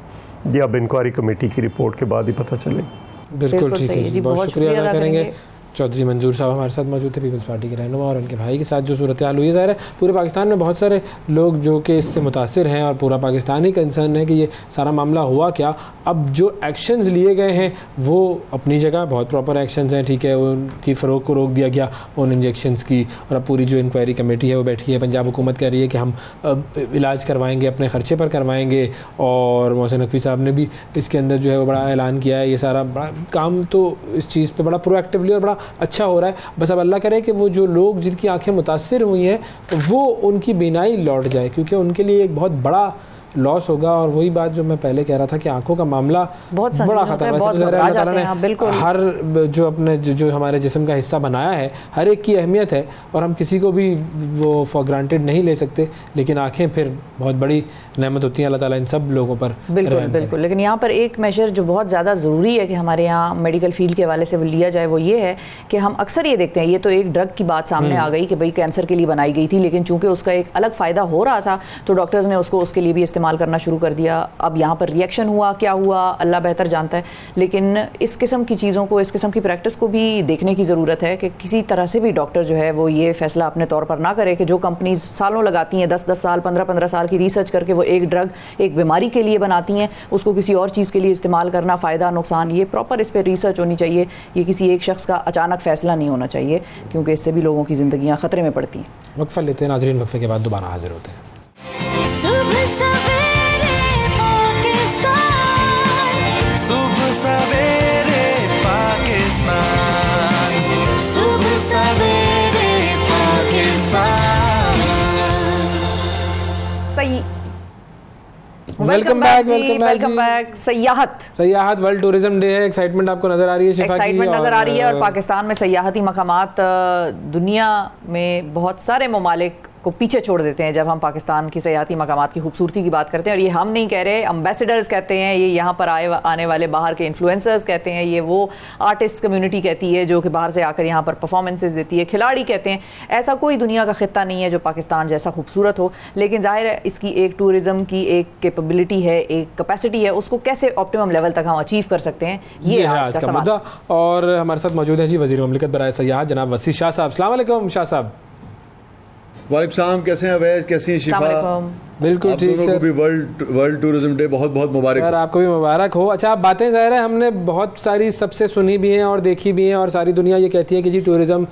ये अब इंक्वायरी कमेटी की रिपोर्ट के बाद ही पता चलेगा। बिल्कुल ठीक है जी, बहुत शुक्रिया अदा करेंगे। चौधरी मंजूर साहब हमारे साथ मौजूद थे, पीपल्स पार्टी के रहनुमा, और उनके भाई के साथ जो सूरत हाल हुई है, ज़ाहिर है पूरे पाकिस्तान में बहुत सारे लोग जो कि इससे मुतासिर हैं और पूरा पाकिस्तान ही कंसर्न है कि ये सारा मामला हुआ क्या। अब जो एक्शंस लिए गए हैं वो अपनी जगह बहुत प्रॉपर एक्शंस हैं, ठीक है, उनकी फ़रोग को रोक दिया गया उन इंजेक्शंस की, और अब पूरी जो इंक्वायरी कमेटी है वो बैठी है। पंजाब हुकूमत कह रही है कि हम इलाज करवाएंगे, अपने ख़र्चे पर करवाएंगे, और मोहसिन नकवी साहब ने भी इसके अंदर जो है वो बड़ा ऐलान किया है। ये सारा बड़ा काम तो इस चीज़ पर बड़ा प्रोएक्टिवली और बड़ा अच्छा हो रहा है। बस अब अल्लाह करे कि वो जो लोग जिनकी आंखें मुतासिर हुई हैं वो उनकी बीनाई लौट जाए, क्योंकि उनके लिए एक बहुत बड़ा लॉस होगा। और वही बात जो मैं पहले कह रहा था कि आंखों का मामला बहुत बड़ा खतरा है। अल्लाह ताला ने हर जो अपने जो हमारे जिस्म का हिस्सा बनाया है, हर एक की अहमियत है और हम किसी को भी वो फॉर ग्रांटेड नहीं ले सकते, लेकिन आंखें फिर बहुत बड़ी नेमत होती हैं। अल्लाह ताला इन सब लोगों पर बिल्कुल बिल्कुल। लेकिन यहाँ पर एक मेजर जो बहुत ज़्यादा ज़रूरी है कि हमारे यहाँ मेडिकल फील्ड के हवाले से लिया जाए, वो ये है कि हम अक्सर ये देखते हैं, ये तो एक ड्रग की बात सामने आ गई कि भाई कैंसर के लिए बनाई गई थी, लेकिन चूंकि उसका एक अलग फ़ायदा हो रहा था तो डॉक्टर्स ने उसको उसके लिए भी इस्तेमाल करना शुरू कर दिया। अब यहाँ पर रिएक्शन हुआ, क्या हुआ अल्लाह बेहतर जानता है, लेकिन इस किस्म की चीज़ों को, इस किस्म की प्रैक्टिस को भी देखने की ज़रूरत है कि किसी तरह से भी डॉक्टर जो है वो ये फैसला अपने तौर पर ना करे कि जो कंपनीज सालों लगाती हैं, 10-10 साल 15-15 साल की रिसर्च करके वो एक ड्रग एक बीमारी के लिए बनाती हैं, उसको किसी और चीज़ के लिए इस्तेमाल करना, फ़ायदा नुकसान, ये प्रॉपर इस पर रिसर्च होनी चाहिए। ये किसी एक शख्स का अचानक फैसला नहीं होना चाहिए, क्योंकि इससे भी लोगों की ज़िंदगियाँ ख़तरे में पड़ती हैं। वक्फा लेते हैं नाज़रीन, वक्फे के बाद दोबारा हाजिर होते हैं। सुबह सवेरे पाकिस्तान, सुबह सवेरे पाकिस्तान। सही, वेलकम बैक। सयाहत वर्ल्ड टूरिज्म डे है, एक्साइटमेंट आपको नजर आ रही है शिफा की? एक्साइटमेंट नजर आ रही है, और पाकिस्तान में सयाहती मकामात दुनिया में बहुत सारे ममालिक को पीछे छोड़ देते हैं जब हम पाकिस्तान की सयाहती मकामात की खूबसूरती की बात करते हैं। और ये हम नहीं कह रहे, एम्बेसडर्स कहते हैं, ये यहाँ पर आने वाले बाहर के इन्फ्लुएंसर्स कहते हैं, ये वो आर्टिस्ट कम्युनिटी कहती है जो कि बाहर से आकर यहाँ पर परफॉर्मेंसेज देती है, खिलाड़ी कहते हैं। ऐसा कोई दुनिया का खित्ता नहीं है जो पाकिस्तान जैसा खूबसूरत हो, लेकिन जाहिर है इसकी एक टूरिज्म की एक कैपेबिलिटी है, एक कैपेसिटी है, उसको कैसे ऑप्टिमम लेवल तक हम अचीव कर सकते हैं, ये आज का मुद्दा। और हमारे साथ मौजूद है जी वज़ीर मुमलिकत बराए सयाहत जनाब वसी शाह साहब। अस्सलाम वालेकुम शाह साहब। वालेकुम सलाम, कैसे हैं अवैज, कैसी हैं शिफा? बिल्कुल आप ठीक दोनों को सर। भी वर्ल्ड टूरिज्म डे बहुत बहुत मुबारक सर हो। आपको भी मुबारक हो। अच्छा, आप बातें ज़ाहिर है हमने बहुत सारी सबसे सुनी भी हैं और देखी भी हैं, और सारी दुनिया ये कहती है कि जी टूरिज़्म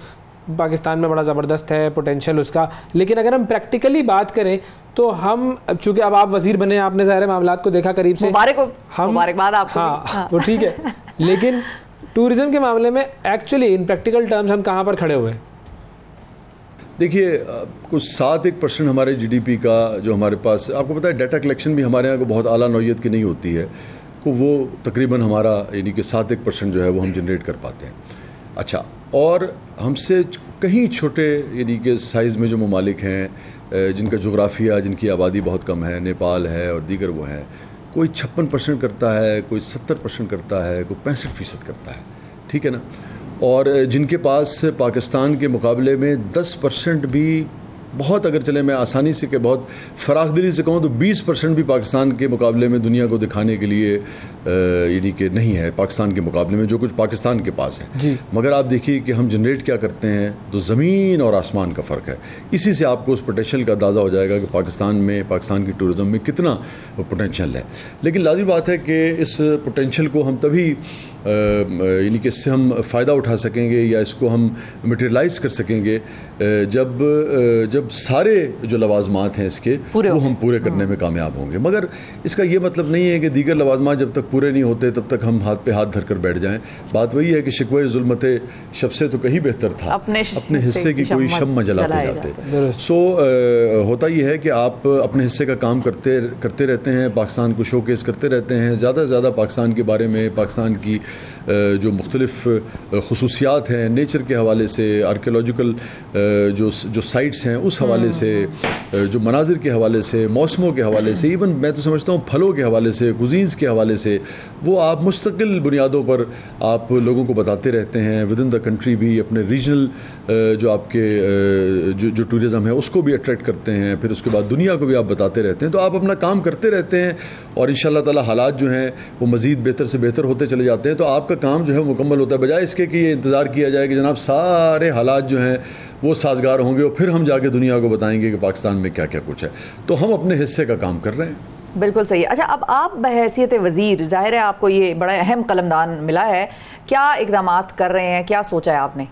पाकिस्तान में बड़ा ज़बरदस्त है, पोटेंशियल उसका। लेकिन अगर हम प्रैक्टिकली बात करें तो हम, चूंकि अब आप वजीर बने, आपने ज़ाहिर मामलात को देखा करीब से, मुबारकबाद आपको। हाँ वो ठीक है, लेकिन टूरिज़्म के मामले में एक्चुअली इन प्रैक्टिकल टर्म्स हम कहाँ पर खड़े हुए हैं? देखिए कुछ 7-1% हमारे जीडीपी का जो हमारे पास, आपको पता है डाटा कलेक्शन भी हमारे यहाँ को बहुत आला नौइयत की नहीं होती है, को वो तकरीबन हमारा यानी कि 7-1% जो है वो हम जनरेट कर पाते हैं। अच्छा, और हमसे कहीं छोटे यानी कि साइज़ में जो ममालिक हैं जिनका जोग्राफिया, जिनकी आबादी बहुत कम है, नेपाल है और दीगर वो हैं, कोई 56% करता है, कोई 70% करता है, कोई 65% करता है, ठीक है ना। और जिनके पास पाकिस्तान के मुकाबले में 10% भी, बहुत अगर चले मैं आसानी से के बहुत फराख दिली से कहूँ तो 20% भी पाकिस्तान के मुकाबले में दुनिया को दिखाने के लिए यानी कि नहीं है पाकिस्तान के मुकाबले में जो कुछ पाकिस्तान के पास है जी। मगर आप देखिए कि हम जनरेट क्या करते हैं, तो ज़मीन और आसमान का फ़र्क है। इसी से आपको उस पोटेंशियल का अंदाज़ा हो जाएगा कि पाकिस्तान की टूरिज़म में कितना पोटेंशियल है। लेकिन लाज़मी बात है कि इस पोटेंशियल को हम तभी यानी कि इससे हम फ़ायदा उठा सकेंगे या इसको हम मटेरियलाइज़ कर सकेंगे जब सारे जो लवाजमात हैं इसके वो हम पूरे करने में कामयाब होंगे। मगर इसका ये मतलब नहीं है कि दीगर लवाजमात जब तक पूरे नहीं होते तब तक हम हाथ पे हाथ धर कर बैठ जाएं। बात वही है कि शिकवे ज़ुल्मत शब से तो कहीं बेहतर था अपने हिस्से की कोई शम्मा जलाते जाते। सो होता ये है कि आप अपने हिस्से का काम करते रहते हैं, पाकिस्तान को शोकेस करते रहते हैं, ज़्यादा से ज़्यादा पाकिस्तान के बारे में, पाकिस्तान की जो मुख्तलिफ़ खुसूसियात हैं नेचर के हवाले से, आर्कियोलॉजिकल जो साइट्स हैं उस हवाले से, जो मनाजिर के हवाले से, मौसमों के हवाले से, इवन मैं तो समझता हूँ फलों के हवाले से, कुजीन्स के हवाले से, वो आप मुस्तकिल बुनियादों पर आप लोगों को बताते रहते हैं। विद इन द कंट्री भी अपने रीजनल जो आपके जो टूरिज़म है उसको भी अट्रैक्ट करते हैं, फिर उसके बाद दुनिया को भी आप बताते रहते हैं। तो आप अपना काम करते रहते हैं और इंशाअल्लाह ताला हालात जो हैं वो मज़ीद बेहतर से बेहतर होते चले जाते हैं। तो आपका काम जो है मुकम्मल होता है, बजाय इसके कि ये इंतज़ार किया जाए कि जनाब सारे हालात जो हैं वो साजगार होंगे और फिर हम जाके दुनिया को बताएंगे कि पाकिस्तान में क्या क्या कुछ है। तो हम अपने हिस्से का काम कर रहे हैं। बिल्कुल सही है। अच्छा, अब आप बहैसियत वज़ीर, जाहिर है आपको ये बड़ा अहम कलमदान मिला है, क्या इक़दामात कर रहे हैं, क्या सोचा है आपने?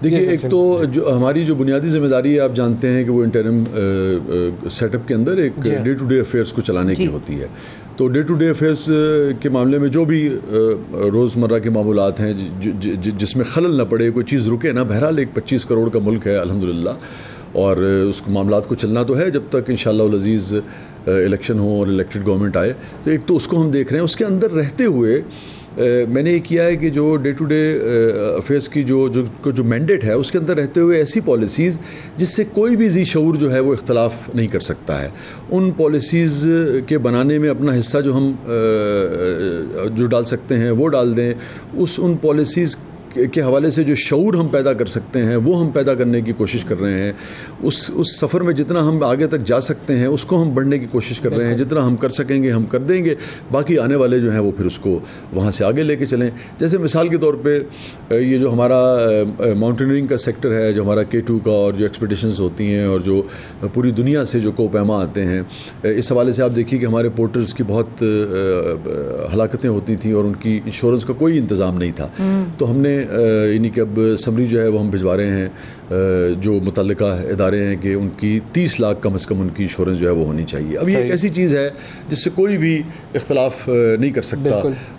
देखिए, एक तो जो हमारी जो बुनियादी जिम्मेदारी है आप जानते हैं कि वो इंटरिम सेटअप के अंदर एक डे टू डे अफेयर्स को चलाने की होती है। तो डे टू डे अफेयर्स के मामले में जो भी रोज़मर्रा के मामूलात हैं जिसमें खलल ना पड़े, कोई चीज़ रुके ना, बहरहाल एक 25 करोड़ का मुल्क है अल्हम्दुलिल्लाह, और उसको मामलात को चलना तो है जब तक इंशाअल्लाह उल अज़ीज़ इलेक्शन हो और इलेक्टेड गवर्नमेंट आए। तो एक तो उसको हम देख रहे हैं, उसके अंदर रहते हुए मैंने ये किया है कि जो डे टू डे अफेयर्स की जो मैंडेट है उसके अंदर रहते हुए ऐसी पॉलिसीज़ जिससे कोई भी जी शऊर जो है वो इख्तलाफ नहीं कर सकता है, उन पॉलिसीज़ के बनाने में अपना हिस्सा जो हम जो डाल सकते हैं वो डाल दें। उन पॉलिसीज़ के हवाले से जो शऊर हम पैदा कर सकते हैं वो हम पैदा करने की कोशिश कर रहे हैं। उस सफ़र में जितना हम आगे तक जा सकते हैं उसको हम बढ़ने की कोशिश कर रहे हैं। जितना हम कर सकेंगे हम कर देंगे, बाकी आने वाले जो हैं वो फिर उसको वहाँ से आगे लेके चलें। जैसे मिसाल के तौर पे ये जो हमारा माउंटेनियरिंग का सेक्टर है, जो हमारा K2 का, और जो एक्सपीडिशंस होती हैं और जो पूरी दुनिया से जो कोपैमा आते हैं, इस हवाले से आप देखिए कि हमारे पोर्टर्स की बहुत हलाकतें होती थी और उनकी इंश्योरेंस का कोई इंतज़ाम नहीं था। तो हमने यानी कि अब समरी जो है वो हम भिजवा रहे हैं जो मुतल्लिका इदारे हैं कि उनकी 30 लाख कम से कम उनकी इंश्योरेंस जो है वो होनी चाहिए। अब ये एक ऐसी चीज़ है जिससे कोई भी इख्तलाफ नहीं कर सकता,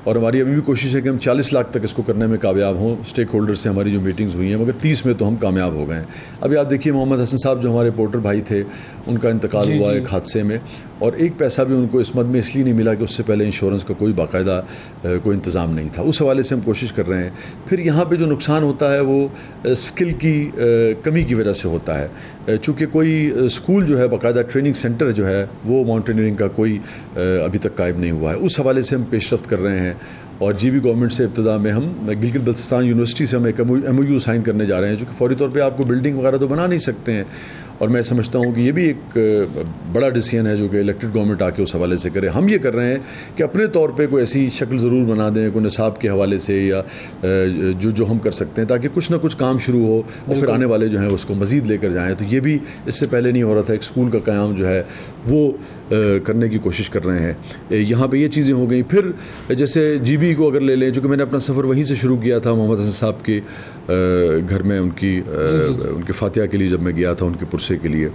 और हमारी अभी भी कोशिश है कि हम 40 लाख तक इसको करने में कामयाब हों। स्टेक होल्डर से हमारी जो मीटिंग्स हुई हैं, मगर 30 में तो हम कामयाब हो गए हैं। अभी आप देखिए मोहम्मद हसन साहब जो हमारे पोर्टर भाई थे, उनका इंतकाल हुआ एक हादसे में, और एक पैसा भी उनको इस मद में इसलिए नहीं मिला कि उससे पहले इंश्योरेंस का कोई बाकायदा कोई इंतज़ाम नहीं था। उस हवाले से हम कोशिश कर रहे हैं। फिर यहाँ पे जो नुकसान होता है वो स्किल की कमी की वजह से होता है, चूँकि कोई स्कूल जो है, बाकायदा ट्रेनिंग सेंटर जो है वो माउंटेनियरिंग का कोई अभी तक कायम नहीं हुआ है। उस हवाले से हम पेशरफ्त कर रहे हैं। और जीबी गवर्नमेंट से इब्तिदा में हम गिलगित बल्तिस्तान यूनिवर्सिटी से हम एक MOU साइन करने जा रहे हैं, जो कि फौरी तौर पे आपको बिल्डिंग वगैरह तो बना नहीं सकते हैं, और मैं समझता हूँ कि ये भी एक बड़ा डिसीजन है जो कि इलेक्टेड गवर्नमेंट आके उस हवाले से करे। हम ये कर रहे हैं कि अपने तौर पे कोई ऐसी शक्ल ज़रूर बना दें, कोई निसाब के हवाले से या जो हम कर सकते हैं, ताकि कुछ ना कुछ काम शुरू हो और फिर आने वाले जो हैं उसको मज़ीद लेकर जाएँ। तो ये भी इससे पहले नहीं हो रहा था। एक स्कूल का क़याम जो है वो करने की कोशिश कर रहे हैं। यहाँ पे ये चीज़ें हो गई। फिर जैसे जीबी को अगर ले लें, चूँकि मैंने अपना सफ़र वहीं से शुरू किया था, मोहम्मद हसन साहब के घर में उनके फातिहा के लिए जब मैं गया था, उनके पुरसे के लिए,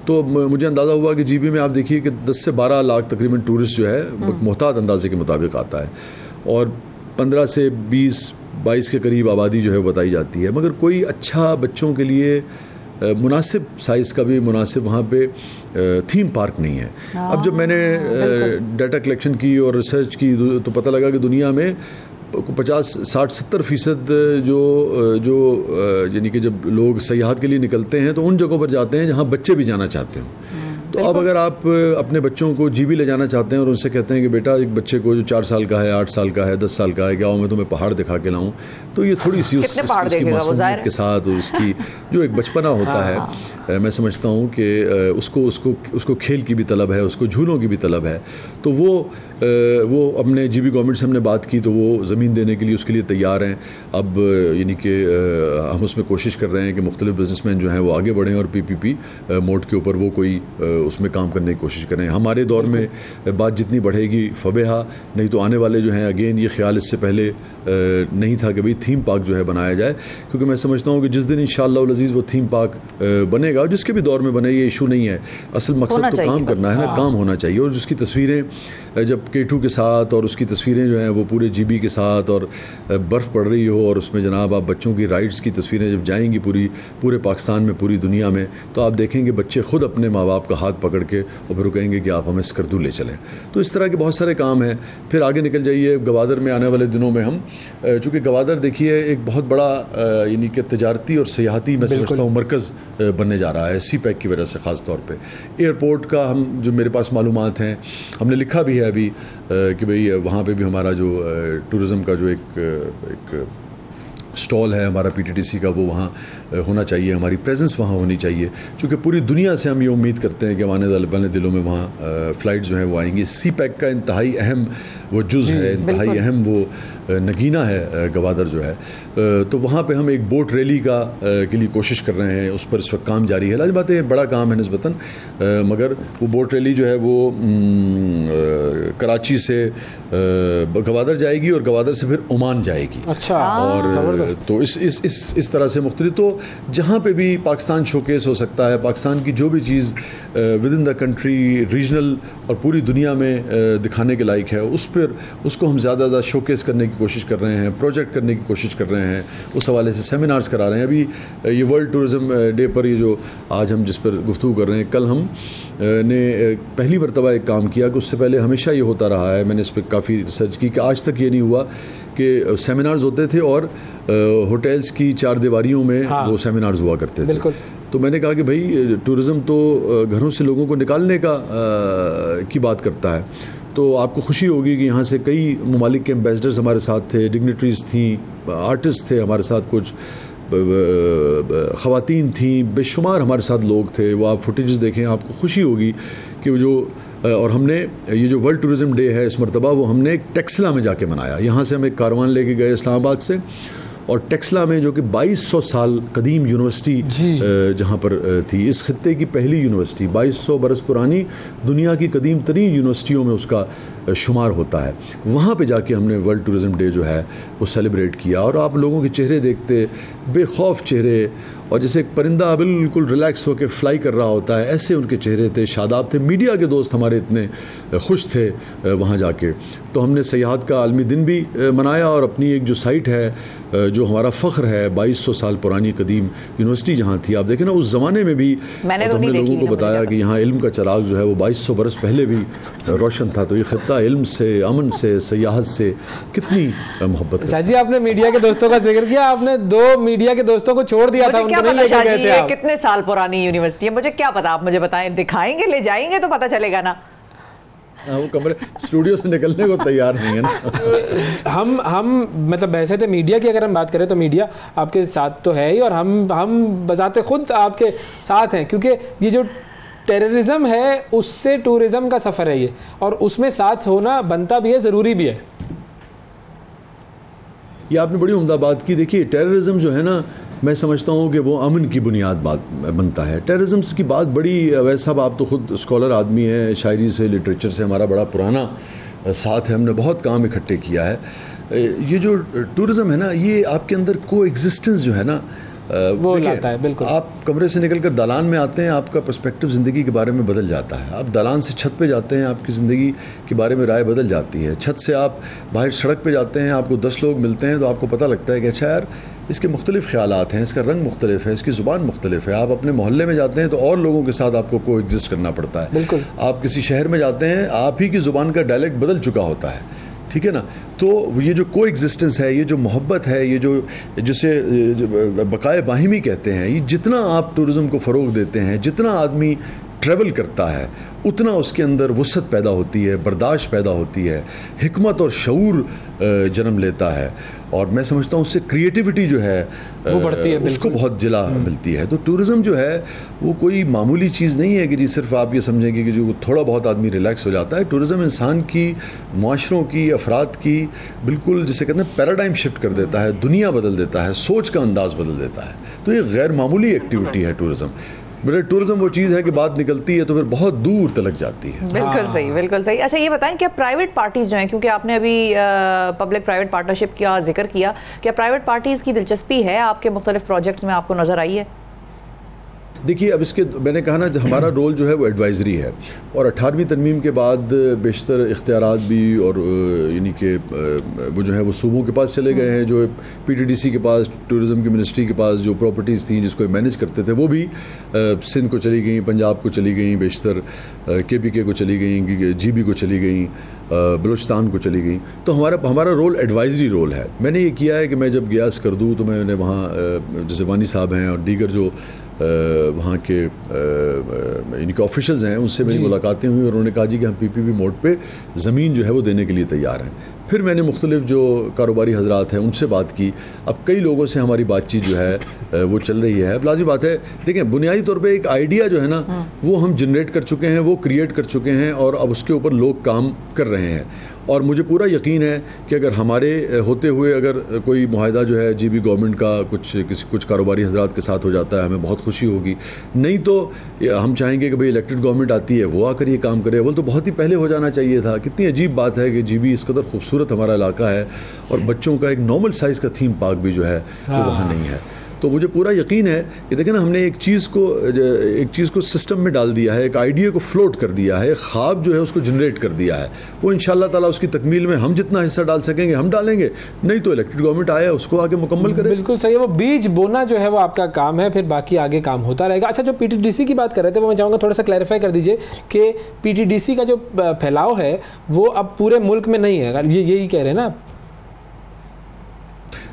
तो मुझे अंदाज़ा हुआ कि जीबी में आप देखिए कि 10 से 12 लाख तकरीबन टूरिस्ट जो है मोहतात अंदाजे के मुताबिक आता है, और 15 से 20-22 के करीब आबादी जो है बताई जाती है, मगर कोई अच्छा बच्चों के लिए मुनासिब साइज़ का भी मुनासिब वहाँ पे थीम पार्क नहीं है। अब जब मैंने डाटा कलेक्शन की और रिसर्च की तो पता लगा कि दुनिया में 50-60-70% जो यानी कि जब लोग सयाहत के लिए निकलते हैं तो उन जगहों पर जाते हैं जहाँ बच्चे भी जाना चाहते हैं। तो अब अगर आप अपने बच्चों को जीबी ले जाना चाहते हैं और उनसे कहते हैं कि बेटा एक बच्चे को जो 4 साल का है, 8 साल का है, 10 साल का है, क्या मैं तुम्हें पहाड़ दिखा के लाऊं, तो ये थोड़ी सी उसकी मासूमियत के साथ उसकी जो एक बचपना होता है, मैं समझता हूँ कि उसको खेल की भी तलब है, उसको झूलों की भी तलब है। तो वो अपने जीबी गवर्नमेंट से हमने बात की तो वो ज़मीन देने के लिए उसके लिए तैयार हैं। अब यानी कि हम उसमें कोशिश कर रहे हैं कि मुख्तलिफ बिजनेसमैन जो हैं वो आगे बढ़ें और PPP मोड के ऊपर वो कोई उसमें काम करने की कोशिश करें। हमारे दौर में बात जितनी बढ़ेगी फबेहा, नहीं तो आने वाले जो हैं अगेन ये ख्याल इससे पहले नहीं था कि भाई थीम पार्क जो है बनाया जाए, क्योंकि मैं समझता हूँ कि जिस दिन इंशाअल्लाह अज़ीज़ वो थीम पार्क बनेगा, जिसके भी दौर में बने, ये इशू नहीं है। असल मकसद तो काम करना है ना, काम होना चाहिए। और उसकी तस्वीरें जब K2 के साथ और उसकी तस्वीरें जो हैं वो पूरे GB के साथ और बर्फ़ पड़ रही हो और उसमें जनाब आप बच्चों की राइड्स की तस्वीरें जब जाएंगी पूरे पाकिस्तान में, पूरी दुनिया में, तो आप देखेंगे बच्चे ख़ुद अपने माँ बाप का हाथ पकड़ के और फिर कहेंगे कि आप हमें स्कर्दू ले चलें। तो इस तरह के बहुत सारे काम हैं। फिर आगे निकल जाइए गवादर में, आने वाले दिनों में हम, चूँकि गवादर देखिए एक बहुत बड़ा यानी कि तजारती और सियाहती मैं समझता हूँ मरकज़ बनने जा रहा है CPEC की वजह से। ख़ास तौर पे एयरपोर्ट का हम जो मेरे पास मालूमात हैं, हमने लिखा भी है अभी कि भाई वहाँ पे भी हमारा जो टूरिज़म का जो एक स्टॉल है हमारा PTTC का, वो वहाँ होना चाहिए, हमारी प्रेजेंस वहाँ होनी चाहिए, क्योंकि पूरी दुनिया से हम ये उम्मीद करते हैं कि आने वाले दिनों में वहाँ फ़्लाइट जो है वो आएंगी। CPEC का इंतहाई अहम वो जुज़ है, इंतहाई अहम वो नगीना है गवादर जो है। तो वहाँ पे हम एक बोट रैली के लिए कोशिश कर रहे हैं, उस पर इस वक्त काम जारी है। लाज़िम बात है बड़ा काम है निस्बतन, मगर वो बोट रैली जो है वो कराची से गवादर जाएगी और गवादर से फिर ओमान जाएगी। अच्छा। और तो इस तरह से मुख्तलिफ, तो जहाँ पे भी पाकिस्तान शोकेस हो सकता है, पाकिस्तान की जो भी चीज़ within the country, regional और पूरी दुनिया में दिखाने के लायक है, उसको हम ज़्यादा शोकेस करने की कोशिश कर रहे हैं, प्रोजेक्ट करने की कोशिश कर रहे हैं। उस हवाले से सेमिनार्स करा रहे हैं। अभी ये वर्ल्ड टूरिज़म डे पर ये जो आज हम जिस पर गुफ्तगू कर रहे हैं, कल हम ने पहली मरतबा एक काम किया कि उससे पहले हमेशा ये होता रहा है, मैंने इस पर काफ़ी रिसर्च की, कि आज तक ये नहीं हुआ कि सेमिनार्स होते थे और होटल्स की 4 दीवारियों में वो सेमिनार्स हुआ करते थे। तो मैंने कहा कि भाई टूरिज़म तो घरों से लोगों को निकालने की बात करता है, तो आपको खुशी होगी कि यहाँ से कई ममालिक के एम्बेसडर्स हमारे साथ थे, डिग्नेटरीज थी, आर्टिस्ट थे हमारे साथ, कुछ ख़वातीन थी, बेशुमार हमारे साथ लोग थे। वो आप फुटेजेस देखें, आपको खुशी होगी कि वो जो, और हमने ये जो वर्ल्ड टूरिज़म डे है इस मरतबा वो हमने टेक्सला में जाके मनाया। यहाँ से हम एक कारवान लेके गए इस्लामाबाद से, और टेक्सला में जो कि 2200 साल कदीम यूनिवर्सिटी जहाँ पर थी, इस खित्ते की पहली यूनिवर्सिटी, 2200 बरस पुरानी, दुनिया की कदीम तरीन यूनिवर्सिटियों में उसका शुमार होता है। वहाँ पे जाके हमने वर्ल्ड टूरिज़म डे जो है वो सेलिब्रेट किया, और आप लोगों के चेहरे देखते, बेखौफ चेहरे, और जैसे एक परिंदा बिल्कुल रिलैक्स होकर फ्लाई कर रहा होता है, ऐसे उनके चेहरे थे, शादाब थे। मीडिया के दोस्त हमारे इतने खुश थे वहाँ जाके। तो हमने सयाहत का आलमी दिन भी मनाया, और अपनी एक जो साइट है जो हमारा फ़ख्र है, 2200 साल पुरानी कदीम यूनिवर्सिटी जहाँ थी, आप देखें ना उस ज़माने में भी हमने लोगों को बताया कि यहाँ इल्म का चिराग जो है वो 2200 बरस पहले भी रोशन था। तो ये खित्ता इल्म से, अमन से, सयाहत से कितनी मोहब्बत है। जी आपने मीडिया के दोस्तों का जिक्र किया, आपने 2 मीडिया के दोस्तों को छोड़ दिया था, उनको नहीं लेके गए थे आप। कितने साल पुरानी यूनिवर्सिटी है मुझे क्या पता, आप मुझे बताएं, दिखाएंगे, ले जाएंगे तो पता चलेगा ना। वो कमरे स्टूडियो से निकलने को तैयार नहीं है ना। हम मतलब वैसे तो मीडिया की अगर हम बात करें तो मीडिया आपके साथ तो है ही, और हम बजाते खुद आपके साथ हैं, क्योंकि ये जो टेररिज्म है उससे टूरिज्म का सफ़र है ये, और उसमें साथ होना बनता भी है, ज़रूरी भी है। ये आपने बड़ी उम्दा बात की। देखिए टेररिज्म जो है ना, मैं समझता हूँ कि वो अमन की बुनियाद बात बनता है। टेररिज्म की बात बड़ी, वैसा आप तो खुद स्कॉलर आदमी है, शायरी से लिटरेचर से हमारा बड़ा पुराना साथ है, हमने बहुत काम इकट्ठे किया है। ये जो टूरिज्म है ना, ये आपके अंदर को एग्जिस्टेंस जो है ना वो लाता है। बिल्कुल, आप कमरे से निकलकर दालान में आते हैं, आपका पर्सपेक्टिव ज़िंदगी के बारे में बदल जाता है। आप दालान से छत पे जाते हैं, आपकी ज़िंदगी के बारे में राय बदल जाती है। छत से आप बाहर सड़क पे जाते हैं, आपको 10 लोग मिलते हैं तो आपको पता लगता है कि अच्छा यार इसके मुख्तलिफ ख्यालात हैं, इसका रंग मुख्तलिफ है, इसकी ज़ुबान मुख्तलिफ है। आप अपने मोहल्ले में जाते हैं तो और लोगों के साथ आपको को एग्जिस्ट करना पड़ता है। बिल्कुल, आप किसी शहर में जाते हैं, आप ही की ज़ुबान का डायलेक्ट बदल चुका होता है, ठीक है ना। तो ये जो को एग्जिस्टेंस है, ये जो मोहब्बत है, ये जो जिसे बकाए बाहिमी कहते हैं, ये जितना आप टूरिज़म को फ़रोग देते हैं, जितना आदमी ट्रैवल करता है, उतना उसके अंदर वसअत पैदा होती है, बर्दाश्त पैदा होती है, हिकमत और शऊर जन्म लेता है, और मैं समझता हूँ उससे क्रिएटिविटी जो है वो बढ़ती है, उसको बहुत जिला मिलती है। तो टूरिज़म जो है वो कोई मामूली चीज़ नहीं है कि जी सिर्फ आप ये समझेंगे कि जो थोड़ा बहुत आदमी रिलैक्स हो जाता है। टूरिज़म इंसान की, माशरों की, अफराद की बिल्कुल जिसे कहते हैं पैराडाइम शिफ्ट कर देता है, दुनिया बदल देता है, सोच का अंदाज़ बदल देता है। तो ये गैर मामूली एक्टिविटी है टूरिज़्म। मेरे टूरिज्म वो चीज़ है कि बात निकलती है तो फिर बहुत दूर तलक जाती है। बिल्कुल सही, बिल्कुल सही। अच्छा ये बताएं, क्या प्राइवेट पार्टीज जो हैं, क्योंकि आपने अभी पब्लिक प्राइवेट पार्टनरशिप का जिक्र किया, क्या प्राइवेट पार्टीज़ की दिलचस्पी है आपके मुख्तलिफ प्रोजेक्ट्स में, आपको नज़र आई है? देखिए अब इसके मैंने कहा ना, हमारा रोल जो है वो एडवाइजरी है, और 18वीं तरमीम के बाद बेशतर इख्तियारात भी और यानी कि वो जो है वो सूबों के पास चले गए हैं। जो पीटीडीसी के पास, टूरिज़म की मिनिस्ट्री के पास जो प्रॉपर्टीज़ थी जिसको मैनेज करते थे, वो भी सिंध को चली गई, पंजाब को चली गई, बेशतर केपीके को चली गई, जीबी को चली गई, बलूचिस्तान को चली गई। तो हमारा रोल एडवाइजरी रोल है। मैंने ये किया है कि मैं जब गया स्कर्दू तो मैंने वहाँ जैसे वानी साहब हैं और दीगर जो वहाँ के इनके ऑफिशियल्स हैं, उनसे मेरी मुलाकातें हुई और उन्होंने कहा जी कि हम पीपीपी मोड पे ज़मीन जो है वो देने के लिए तैयार हैं। फिर मैंने मुख्तलिफ जो कारोबारी हजरात हैं उनसे बात की। अब कई लोगों से हमारी बातचीत जो है वो चल रही है। अब लाज़िम बात है, देखें बुनियादी तौर पे एक आइडिया जो है ना वो हम जनरेट कर चुके हैं, वो क्रिएट कर चुके हैं, और अब उसके ऊपर लोग काम कर रहे हैं। और मुझे पूरा यकीन है कि अगर हमारे होते हुए अगर कोई मुआहदा जो है जीबी गवर्नमेंट का कुछ कारोबारी हजरात के साथ हो जाता है, हमें बहुत खुशी होगी। नहीं तो हम चाहेंगे कि भाई इलेक्टेड गवर्नमेंट आती है, वो आकर ये काम करे। वो तो बहुत ही पहले हो जाना चाहिए था। कितनी अजीब बात है कि जीबी इस कदर खूबसूरत हमारा इलाका है और बच्चों का एक नॉर्मल साइज़ का थीम पार्क भी जो है वो वहाँ नहीं है। तो मुझे पूरा यकीन है कि देखें ना, हमने एक चीज़ को सिस्टम में डाल दिया है, एक आइडिया को फ्लोट कर दिया है, ख्वाब जो है उसको जनरेट कर दिया है। वो इंशाअल्लाह ताला उसकी तकमील में हम जितना हिस्सा डाल सकेंगे हम डालेंगे, नहीं तो इलेक्टेड गवर्नमेंट आया उसको आगे मुकम्मल करें। बिल्कुल सही है, वो बीज बोना जो है वो आपका काम है, फिर बाकी आगे काम होता रहेगा। अच्छा, जो पीटीडीसी की बात कर रहे थे वो मैं चाहूँगा थोड़ा सा क्लैरिफाई कर दीजिए कि पीटीडीसी का जो फैलाव है वो अब पूरे मुल्क में नहीं है, ये यही कह रहे हैं ना आप?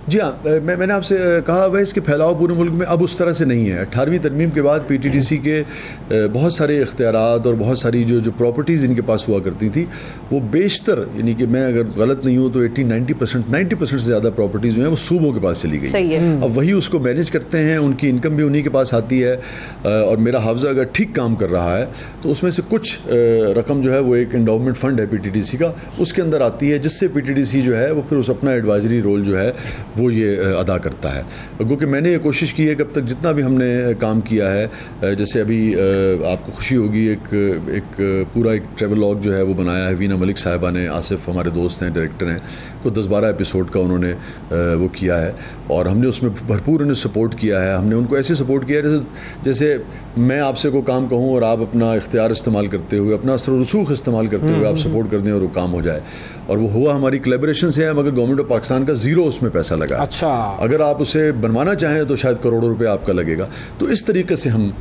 जी हाँ, मैंने आपसे कहा वह इसके फैलाव पूरे मुल्क में अब उस तरह से नहीं है। 18वीं तरमीम के बाद पीटीडीसी के बहुत सारे इख्तियारात और बहुत सारी जो प्रॉपर्टीज़ इनके पास हुआ करती थी वो बेशतर, यानी कि मैं अगर गलत नहीं हूँ तो 90% से ज़्यादा प्रॉपर्टीज़ जो हैं वो सूबों के पास चली गई। सही है। अब वही उसको मैनेज करते हैं, उनकी इनकम भी उन्हीं के पास आती है। और मेरा हाफजा अगर ठीक काम कर रहा है तो उसमें से कुछ रकम जो है वो एक एंडाउमेंट फंड है पीटीडीसी का, उसके अंदर आती है, जिससे पीटीडीसी जो है वो फिर उस अपना एडवाइजरी रोल जो है वो ये अदा करता है। क्योंकि मैंने ये कोशिश की है कि अब तक जितना भी हमने काम किया है, जैसे अभी आपको खुशी होगी एक पूरा एक ट्रेवलॉग जो है वो बनाया है वीना मलिक साहिबा ने, आसिफ हमारे दोस्त हैं, डायरेक्टर हैं, को 10-12 एपिसोड का उन्होंने वो किया है और हमने उसमें भरपूर उन्हें सपोर्ट किया है। हमने उनको ऐसे सपोर्ट किया है जैसे मैं आपसे को काम कहूँ और आप अपना इख्तियार इस्तेमाल करते हुए, अपना असर रसूख इस्तेमाल करते हुए आप सपोर्ट कर दें और वो काम हो जाए। और वो हुआ हमारी कोलैबोरेशन से है, मगर गवर्नमेंट ऑफ पाकिस्तान का ज़ीरो उसमें पैसा लगा। अच्छा, अगर आप उसे बनवाना चाहें तो शायद करोड़ों रुपए आपका लगेगा। तो इस तरीके से हम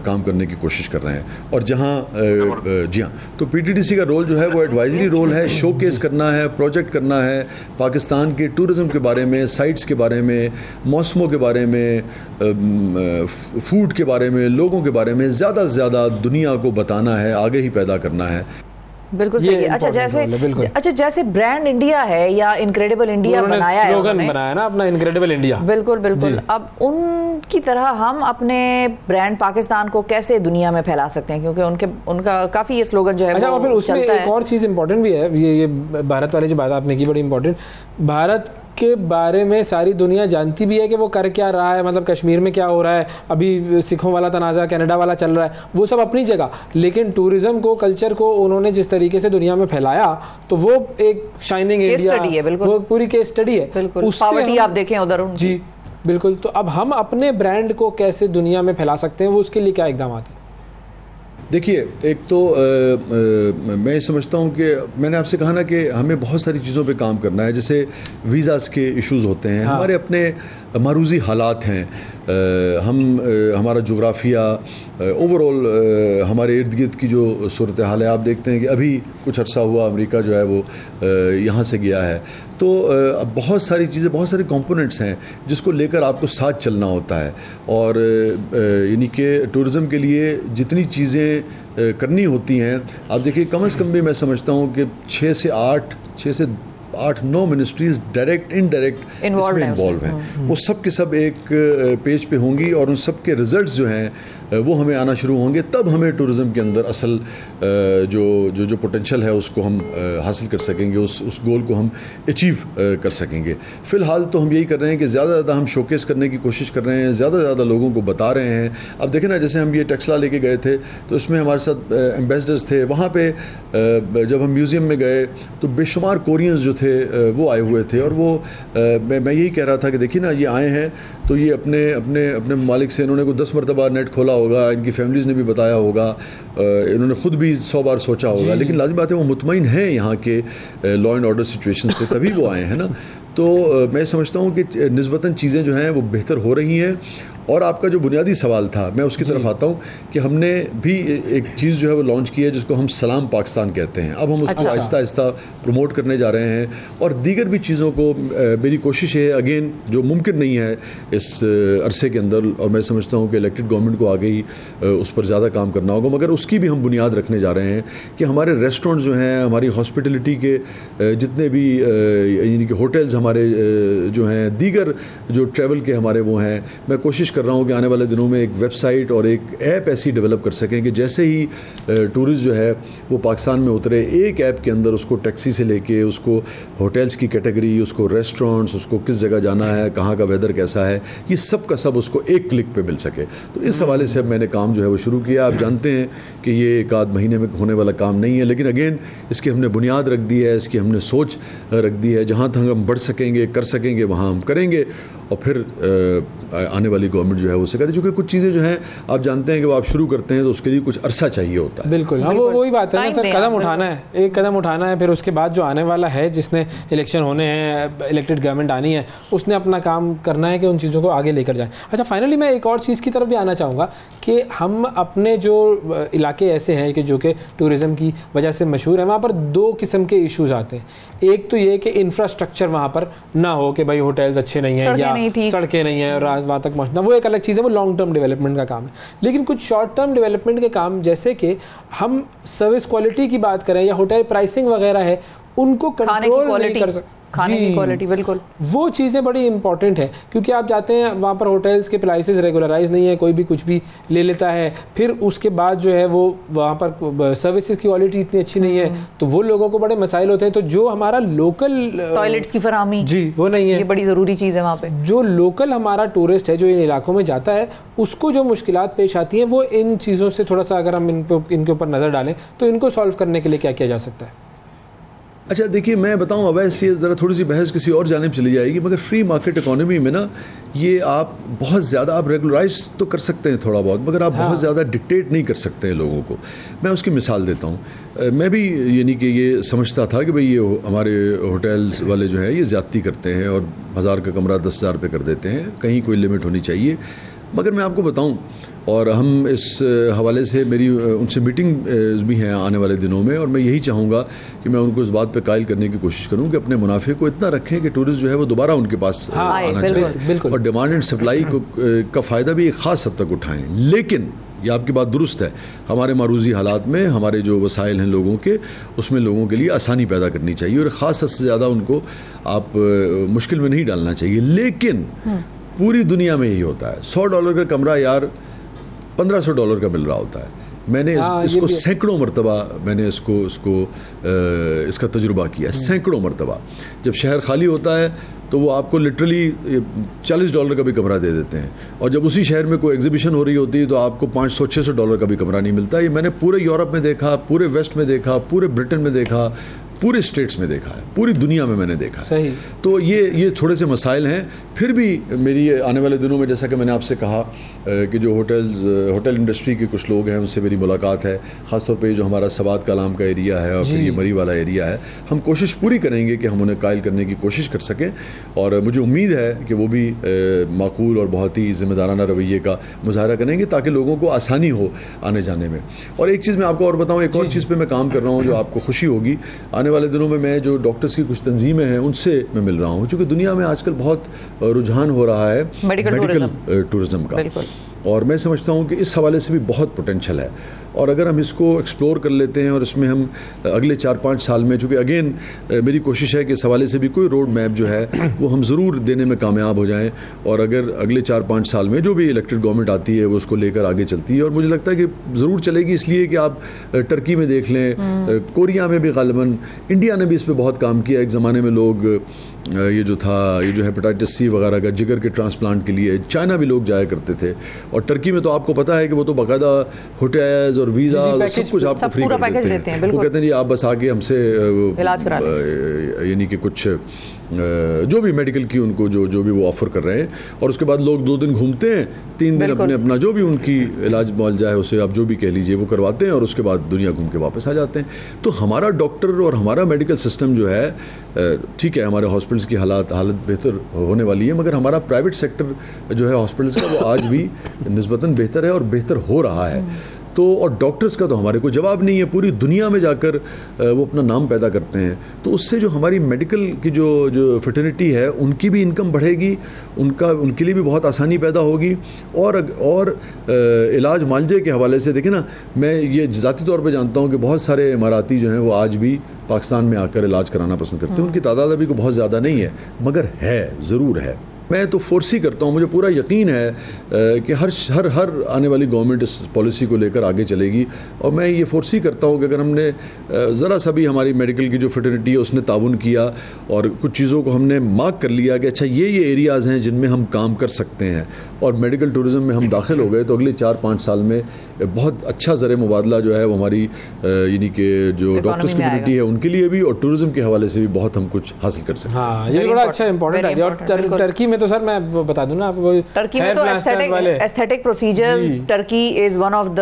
काम करने की कोशिश कर रहे हैं। और जहाँ जी हाँ, तो पीटीडीसी का रोल जो है वो एडवाइजरी रोल है, शोकेस करना है, प्रोजेक्ट करना है, पाकिस्तान के टूरिज़म के बारे में, साइट्स के बारे में, मौसमों के बारे में, फूड के बारे में, लोगों के बारे में ज़्यादा से ज़्यादा दुनिया को बताना है, आगे ही पैदा करना है। बिल्कुल सही है। अच्छा जैसे ब्रांड इंडिया है या इनक्रेडिबल इंडिया बनाया है, स्लोगन बनाया ना अपना इनक्रेडिबल इंडिया। बिल्कुल बिल्कुल। अब उनकी तरह हम अपने ब्रांड पाकिस्तान को कैसे दुनिया में फैला सकते हैं, क्योंकि उनका काफी ये स्लोगन जो है। अच्छा, फिर उसमें एक और चीज इंपॉर्टेंट भी है, ये भारत वाली जो बात आपने की बड़ी इंपॉर्टेंट। भारत के बारे में सारी दुनिया जानती भी है कि वो कर क्या रहा है, मतलब कश्मीर में क्या हो रहा है, अभी सिखों वाला तनाज़ा कनाडा वाला चल रहा है, वो सब अपनी जगह, लेकिन टूरिज्म को, कल्चर को उन्होंने जिस तरीके से दुनिया में फैलाया, तो वो एक शाइनिंग इंडिया है, बिल्कुल वो पूरी केस स्टडी है। पावर्टी आप देखें उधर। जी बिल्कुल। तो अब हम अपने ब्रांड को कैसे दुनिया में फैला सकते हैं, वो उसके लिए क्या इकदाम हैं? देखिए, एक तो मैं समझता हूँ कि मैंने आपसे कहा ना कि हमें बहुत सारी चीज़ों पे काम करना है। जैसे वीज़ाज़ के इश्यूज़ होते हैं, हाँ। हमारे अपने मारूजी हालात हैं, हमारा जोग्राफिया, ओवरऑल हमारे इर्द गिर्द की जो सूरत हाल है। आप देखते हैं कि अभी कुछ अरसा हुआ अमेरिका जो है वो यहाँ से गया है, तो बहुत सारी चीज़ें, बहुत सारे कंपोनेंट्स हैं जिसको लेकर आपको साथ चलना होता है। और यानी कि टूरिज़म के लिए जितनी चीज़ें करनी होती हैं, आप देखिए कम से कम भी मैं समझता हूँ कि 6 से 8-9 मिनिस्ट्रीज डायरेक्ट इनडायरेक्ट इसमें इन्वॉल्व हैं। वो सब के सब एक पेज पे होंगी और उन सब के रिजल्ट्स जो हैं वो हमें आना शुरू होंगे, तब हमें टूरिज़म के अंदर असल जो पोटेंशियल है उसको हम हासिल कर सकेंगे, उस गोल को हम अचीव कर सकेंगे। फ़िलहाल तो हम यही कर रहे हैं कि ज़्यादा से ज़्यादा हम शोकेस करने की कोशिश कर रहे हैं, ज़्यादा से ज़्यादा लोगों को बता रहे हैं। अब देखें ना, जैसे हम ये टेक्सला लेके गए थे तो उसमें हमारे साथ एम्बेसडर्स थे। वहाँ पर जब हम म्यूज़ियम में गए तो बेशुमार कोरियंस जो थे वो आए हुए थे, और वो मैं यही कह रहा था कि देखिए ना, ये आए हैं तो ये अपने ममालिक से इन्होंने को 10 मरतबा नेट खोला होगा, इनकी फैमिलीज़ ने भी बताया होगा, इन्होंने ख़ुद भी 100 बार सोचा होगा, लेकिन लाज़मी बात है वो मुतमईन हैं यहाँ के लॉ एंड ऑर्डर सिचुएशन से, तभी वो आए हैं ना। तो मैं समझता हूँ कि निस्बतन चीज़ें जो हैं वो बेहतर हो रही हैं। और आपका जो बुनियादी सवाल था, मैं उसकी तरफ आता हूँ कि हमने भी एक चीज़ जो है वो लॉन्च की है जिसको हम सलाम पाकिस्तान कहते हैं। अब हम उसको आहिस्ता आहिस्ता प्रमोट करने जा रहे हैं, और दीगर भी चीज़ों को मेरी कोशिश है, अगेन जो मुमकिन नहीं है इस अरसे के अंदर, और मैं समझता हूँ कि इलेक्टेड गवर्नमेंट को आगे ही उस पर ज़्यादा काम करना होगा, मगर उसकी भी हम बुनियाद रखने जा रहे हैं कि हमारे रेस्टोरेंट जो हैं, हमारी हॉस्पिटलिटी के जितने भी यानी कि होटल्स हमारे जो हैं, दीगर जो ट्रैवल के हमारे वो हैं, मैं कोशिश कर रहा हूँ कि आने वाले दिनों में एक वेबसाइट और एक ऐप ऐसी डेवलप कर सकें कि जैसे ही टूरिस्ट जो है वो पाकिस्तान में उतरे, एक ऐप के अंदर उसको टैक्सी से लेके, उसको होटल्स की कैटेगरी, उसको रेस्टोरेंट्स, उसको किस जगह जाना है, कहाँ का वेदर कैसा है, ये सब का सब उसको एक क्लिक पे मिल सके। तो इस हवाले से अब मैंने काम जो है वो शुरू किया। आप जानते हैं कि ये एक आध महीने में होने वाला काम नहीं है, लेकिन अगेन इसकी हमने बुनियाद रख दी है, इसकी हमने सोच रख दी है। जहाँ तक हम बढ़ सकेंगे, कर सकेंगे, वहाँ हम करेंगे, और फिर आने वाली गवर्नमेंट जो है उसे करे। क्योंकि कुछ चीज़ें जो हैं आप जानते हैं कि वो आप शुरू करते हैं तो उसके लिए कुछ अरसा चाहिए होता है। बिल्कुल, हाँ, वो वही बात है ना सर, कदम उठाना है, एक कदम उठाना है, फिर उसके बाद जो आने वाला है, जिसने इलेक्शन होने हैं, इलेक्टेड गवर्नमेंट आनी है, उसने अपना काम करना है कि उन चीज़ों को आगे लेकर जाए। अच्छा, फाइनली मैं एक और चीज़ की तरफ भी आना चाहूँगा कि हम अपने जो इलाके ऐसे हैं कि जो कि टूरिज़म की वजह से मशहूर है, वहाँ पर 2 किस्म के इशूज़ आते हैं। एक तो ये कि इंफ्रास्ट्रक्चर वहाँ पर ना हो, कि भाई होटल्स अच्छे नहीं हैं या सड़कें नहीं हैं और वहाँ तक पहुँचना, वो एक अलग चीज़ है, वो लॉन्ग टर्म डेवलपमेंट का काम है। लेकिन कुछ शॉर्ट टर्म डेवलपमेंट के काम, जैसे कि हम सर्विस क्वालिटी की बात करें या होटल प्राइसिंग वगैरह है, उनको कंट्रोल नहीं कर सकते, खाने की क्वालिटी, बिल्कुल वो चीज़ें बड़ी इंपॉर्टेंट है। क्योंकि आप जाते हैं वहाँ पर होटल्स के प्राइसेस रेगुलराइज नहीं है, कोई भी कुछ भी ले लेता है, फिर उसके बाद जो है वो वहाँ पर सर्विसेज की क्वालिटी इतनी अच्छी नहीं है, तो वो लोगों को बड़े मसाइल होते हैं। तो जो हमारा लोकल टॉयलेट्स की फराहमी, जी वो नहीं है, ये बड़ी ज़रूरी चीज़ है। वहाँ पे जो लोकल हमारा टूरिस्ट है जो इन इलाकों में जाता है, उसको जो मुश्किलात पेश आती हैं, वो इन चीज़ों से थोड़ा सा अगर हम इनके ऊपर नज़र डालें तो इनको सॉल्व करने के लिए क्या किया जा सकता है? अच्छा, देखिए मैं बताऊं, अब ऐसे ज़रा थोड़ी सी बहस किसी और जानिब चली जाएगी, मगर फ्री मार्केट इकोनॉमी में ना ये आप बहुत ज़्यादा आप रेगुलराइज तो कर सकते हैं थोड़ा बहुत, मगर आप बहुत ज़्यादा डिक्टेट नहीं कर सकते हैं लोगों को। मैं उसकी मिसाल देता हूँ। मैं भी यानी कि ये समझता था कि भाई ये हमारे होटल्स वाले जो हैं ये ज़्यादती करते हैं और 1000 का कमरा 10,000 रुपये कर देते हैं, कहीं कोई लिमिट होनी चाहिए। मगर मैं आपको बताऊं, और हम इस हवाले से मेरी उनसे मीटिंग भी हैं आने वाले दिनों में, और मैं यही चाहूँगा कि मैं उनको इस बात पे कायल करने की कोशिश करूँ कि अपने मुनाफे को इतना रखें कि टूरिस्ट जो है वो दोबारा उनके पास आना चाहिए, और डिमांड एंड सप्लाई का फ़ायदा भी एक ख़ास हद तक उठाएं। लेकिन ये आपकी बात दुरुस्त है। हमारे मारूजी हालात में हमारे जो वसाइल हैं लोगों के, उसमें लोगों के लिए आसानी पैदा करनी चाहिए और ख़ास हद से ज़्यादा उनको आप मुश्किल में नहीं डालना चाहिए। लेकिन पूरी दुनिया में यही होता है, $100 का कमरा यार $1500 का मिल रहा होता है। मैंने इसको सैकड़ों मरतबा मैंने इसका तजुर्बा किया, सैकड़ों मरतबा। जब शहर खाली होता है तो वो आपको लिटरली $40 का भी कमरा दे देते हैं, और जब उसी शहर में कोई एग्जीबिशन हो रही होती है तो आपको $500-600 का भी कमरा नहीं मिलता। ये मैंने पूरे यूरोप में देखा, पूरे वेस्ट में देखा, पूरे ब्रिटेन में देखा, पूरे स्टेट्स में देखा है, पूरी दुनिया में मैंने देखा है। तो ये थोड़े से मसाइल हैं। फिर भी मेरी आने वाले दिनों में, जैसा कि मैंने आपसे कहा कि जो होटल इंडस्ट्री के कुछ लोग हैं उनसे मेरी मुलाकात है, ख़ासतौर पे जो हमारा सवाद कलाम का एरिया है और फिर ये मरी वाला एरिया है, हम कोशिश पूरी करेंगे कि हम उन्हें कायल करने की कोशिश कर सकें। और मुझे उम्मीद है कि वो भी माकूल और बहुत ही ज़िम्मेदाराना रवैये का मुजाहरा करेंगे ताकि लोगों को आसानी हो आने जाने में। और एक चीज़ मैं आपको और बताऊँ, एक और चीज़ पर मैं काम कर रहा हूँ जो आपको खुशी होगी। आने वाले दिनों में मैं जो डॉक्टर्स की कुछ तंजीमें हैं उनसे मैं मिल रहा हूँ, क्योंकि दुनिया में आजकल बहुत रुझान हो रहा है मेडिकल टूरिज्म का, और मैं समझता हूँ कि इस हवाले से भी बहुत पोटेंशियल है। और अगर हम इसको एक्सप्लोर कर लेते हैं और इसमें हम अगले 4-5 साल में, चूँकि अगेन मेरी कोशिश है कि इस हवाले से भी कोई रोड मैप जो है वो हम ज़रूर देने में कामयाब हो जाएं, और अगर अगले 4-5 साल में जो भी इलेक्टेड गवर्नमेंट आती है वो उसको लेकर आगे चलती है, और मुझे लगता है कि ज़रूर चलेगी। इसलिए कि आप टर्की में देख लें, कोरिया में भी गालिबन, इंडिया ने भी इस पर बहुत काम किया। एक ज़माने में लोग ये जो हेपेटाइटिस सी वगैरह का जिगर के ट्रांसप्लांट के लिए चाइना भी लोग जाया करते थे, और टर्की में तो आपको पता है कि वो तो बाकायदा होटल्स और वीज़ा सब कुछ आपको फ्री कर देते हैं। वो कहते हैं जी आप बस आके हमसे यानी कि कुछ जो भी मेडिकल की उनको जो भी वो ऑफ़र कर रहे हैं, और उसके बाद लोग 2 दिन घूमते हैं, 3 दिन अपना जो भी उनकी इलाज मुआवजा है उसे आप जो भी कह लीजिए वो करवाते हैं, और उसके बाद दुनिया घूम के वापस आ जाते हैं। तो हमारा डॉक्टर और हमारा मेडिकल सिस्टम जो है, ठीक है हमारे हॉस्पिटल्स की हालत बेहतर होने वाली है, मगर हमारा प्राइवेट सेक्टर जो है हॉस्पिटल्स का वो आज भी निस्बतन बेहतर है और बेहतर हो रहा है। तो और डॉक्टर्स का तो हमारे कोई जवाब नहीं है, पूरी दुनिया में जाकर वो अपना नाम पैदा करते हैं। तो उससे जो हमारी मेडिकल की जो फिटर्निटी है उनकी भी इनकम बढ़ेगी, उनके लिए भी बहुत आसानी पैदा होगी। और इलाज मालजे के हवाले से देखें ना, मैं ये ज़ाती तौर पे जानता हूँ कि बहुत सारे इमाराती जो हैं वो आज भी पाकिस्तान में आकर इलाज कराना पसंद करते हैं। उनकी तादाद अभी को बहुत ज़्यादा नहीं है, मगर है, ज़रूर है। मैं तो फोर्स ही करता हूँ, मुझे पूरा यकीन है कि हर आने वाली गवर्नमेंट इस पॉलिसी को लेकर आगे चलेगी, और मैं ये फोर्स ही करता हूँ कि अगर हमने ज़रा सा भी हमारी मेडिकल की जो फिटर्निटी है उसने ताउन किया और कुछ चीज़ों को हमने मार्क कर लिया कि अच्छा ये एरियाज़ हैं जिनमें हम काम कर सकते हैं, और मेडिकल टूरिज़म में हम दाखिल हो गए, तो अगले 4-5 साल में बहुत अच्छा ज़र मुबादला जो है वो हमारी यानी कि जो डॉक्टर्स कम्युनिटी है उनके लिए भी, और टूरिज़म के हवाले से भी बहुत हम कुछ हासिल कर सकते हैं। हाँ, ये बड़ा अच्छा इंपॉर्टेंट है। और टर्की में तो सर मैं बता दूं ना आपको, टर्की में तो aesthetic procedures, Turkey is one of the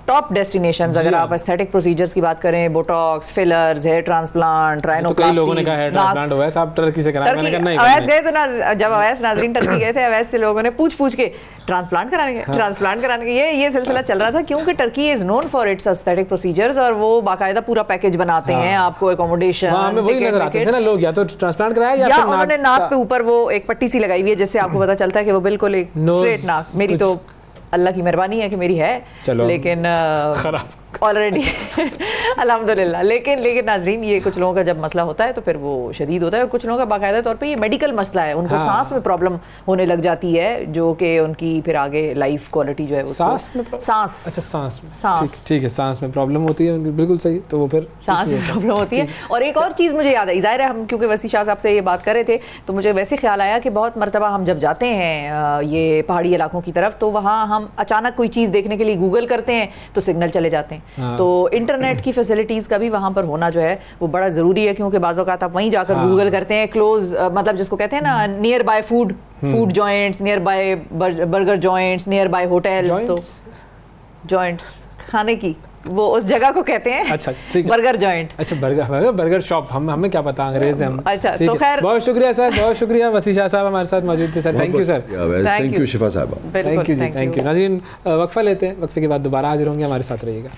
top destinations. अगर आप एस्थेटिक प्रोसीजर्स की बात करें, Botox, fillers, hair transplant, rhinoplasty, कई लोगों ने कहा हेयर ट्रांसप्लांट हुआ है, आप टर्की से कराएंगे। मैंने कहा नहीं, अवैस गए तो ना, जब अवैस नाजरीन टर्की गए थे, अवैस से लोगों ने पूछ के ट्रांसप्लांट कराने के ये सिलसिला चल रहा था, क्योंकि Turkey is known for its aesthetic procedures, और वो बाकायदा पूरा पैकेज बनाते हैं आपको, एकोमोडेशन, हमें वही नजर आते थे ना लोग, या तो ट्रांसप्लांट कराया या उन्होंने नाक पे ऊपर वो एक पट्टी सी लगाई हुई है जिससे आपको पता चलता है कि वो बिल्कुल एक स्ट्रेट नाक। मेरी तो अल्लाह की मेहरबानी है कि मेरी है, लेकिन खराब ऑलरेडी अल्हम्दुलिल्लाह। लेकिन नाजरीन, ये कुछ लोगों का जब मसला होता है तो फिर वो शदीद होता है, और कुछ लोगों का बाकायदा तौर पे ये मेडिकल मसला है, उनको सांस में प्रॉब्लम होने लग जाती है, जो कि उनकी फिर आगे लाइफ क्वालिटी जो है वो सांस अच्छा सांस ठीक है, सांस में प्रॉब्लम होती है, बिल्कुल सही। तो वो फिर सांस में प्रॉब्लम होती है। और एक और चीज़ मुझे याद है, ज़ाहिर है हम क्योंकि वसी शाह साहब से ये बात कर रहे थे तो मुझे वैसे ख्याल आया कि बहुत मरतबा हम जब जाते हैं ये पहाड़ी इलाकों की तरफ, तो वहाँ हम अचानक कोई चीज़ देखने के लिए गूगल करते हैं तो सिग्नल चले जाते हैं। तो इंटरनेट की फैसिलिटीज का भी वहां पर होना जो है वो बड़ा जरूरी है, क्योंकि बाज़ औक़ात आप वहीं जाकर गूगल करते हैं, क्लोज मतलब जिसको कहते हैं ना near by food joints, near by burger joints, near by hotels, तो जॉइंट्स खाने की वो उस जगह को कहते हैं। अच्छा ठीक है, बर्गर जॉइंट। अच्छा बर्गर शॉप, हमें क्या पता, अंग्रेज हैं हम। अच्छा तो खैर, बहुत शुक्रिया सर, बहुत शुक्रिया। वसी शाह साहब हमारे साथ मौजूद थे sir, thank you sir. Thank you Shifa साहब, thank you ji, thank you. नाज़रीन वक्फा लेते हैं, वक्फे के बाद दोबारा हाजिर होंगे, हमारे साथ रहिएगा।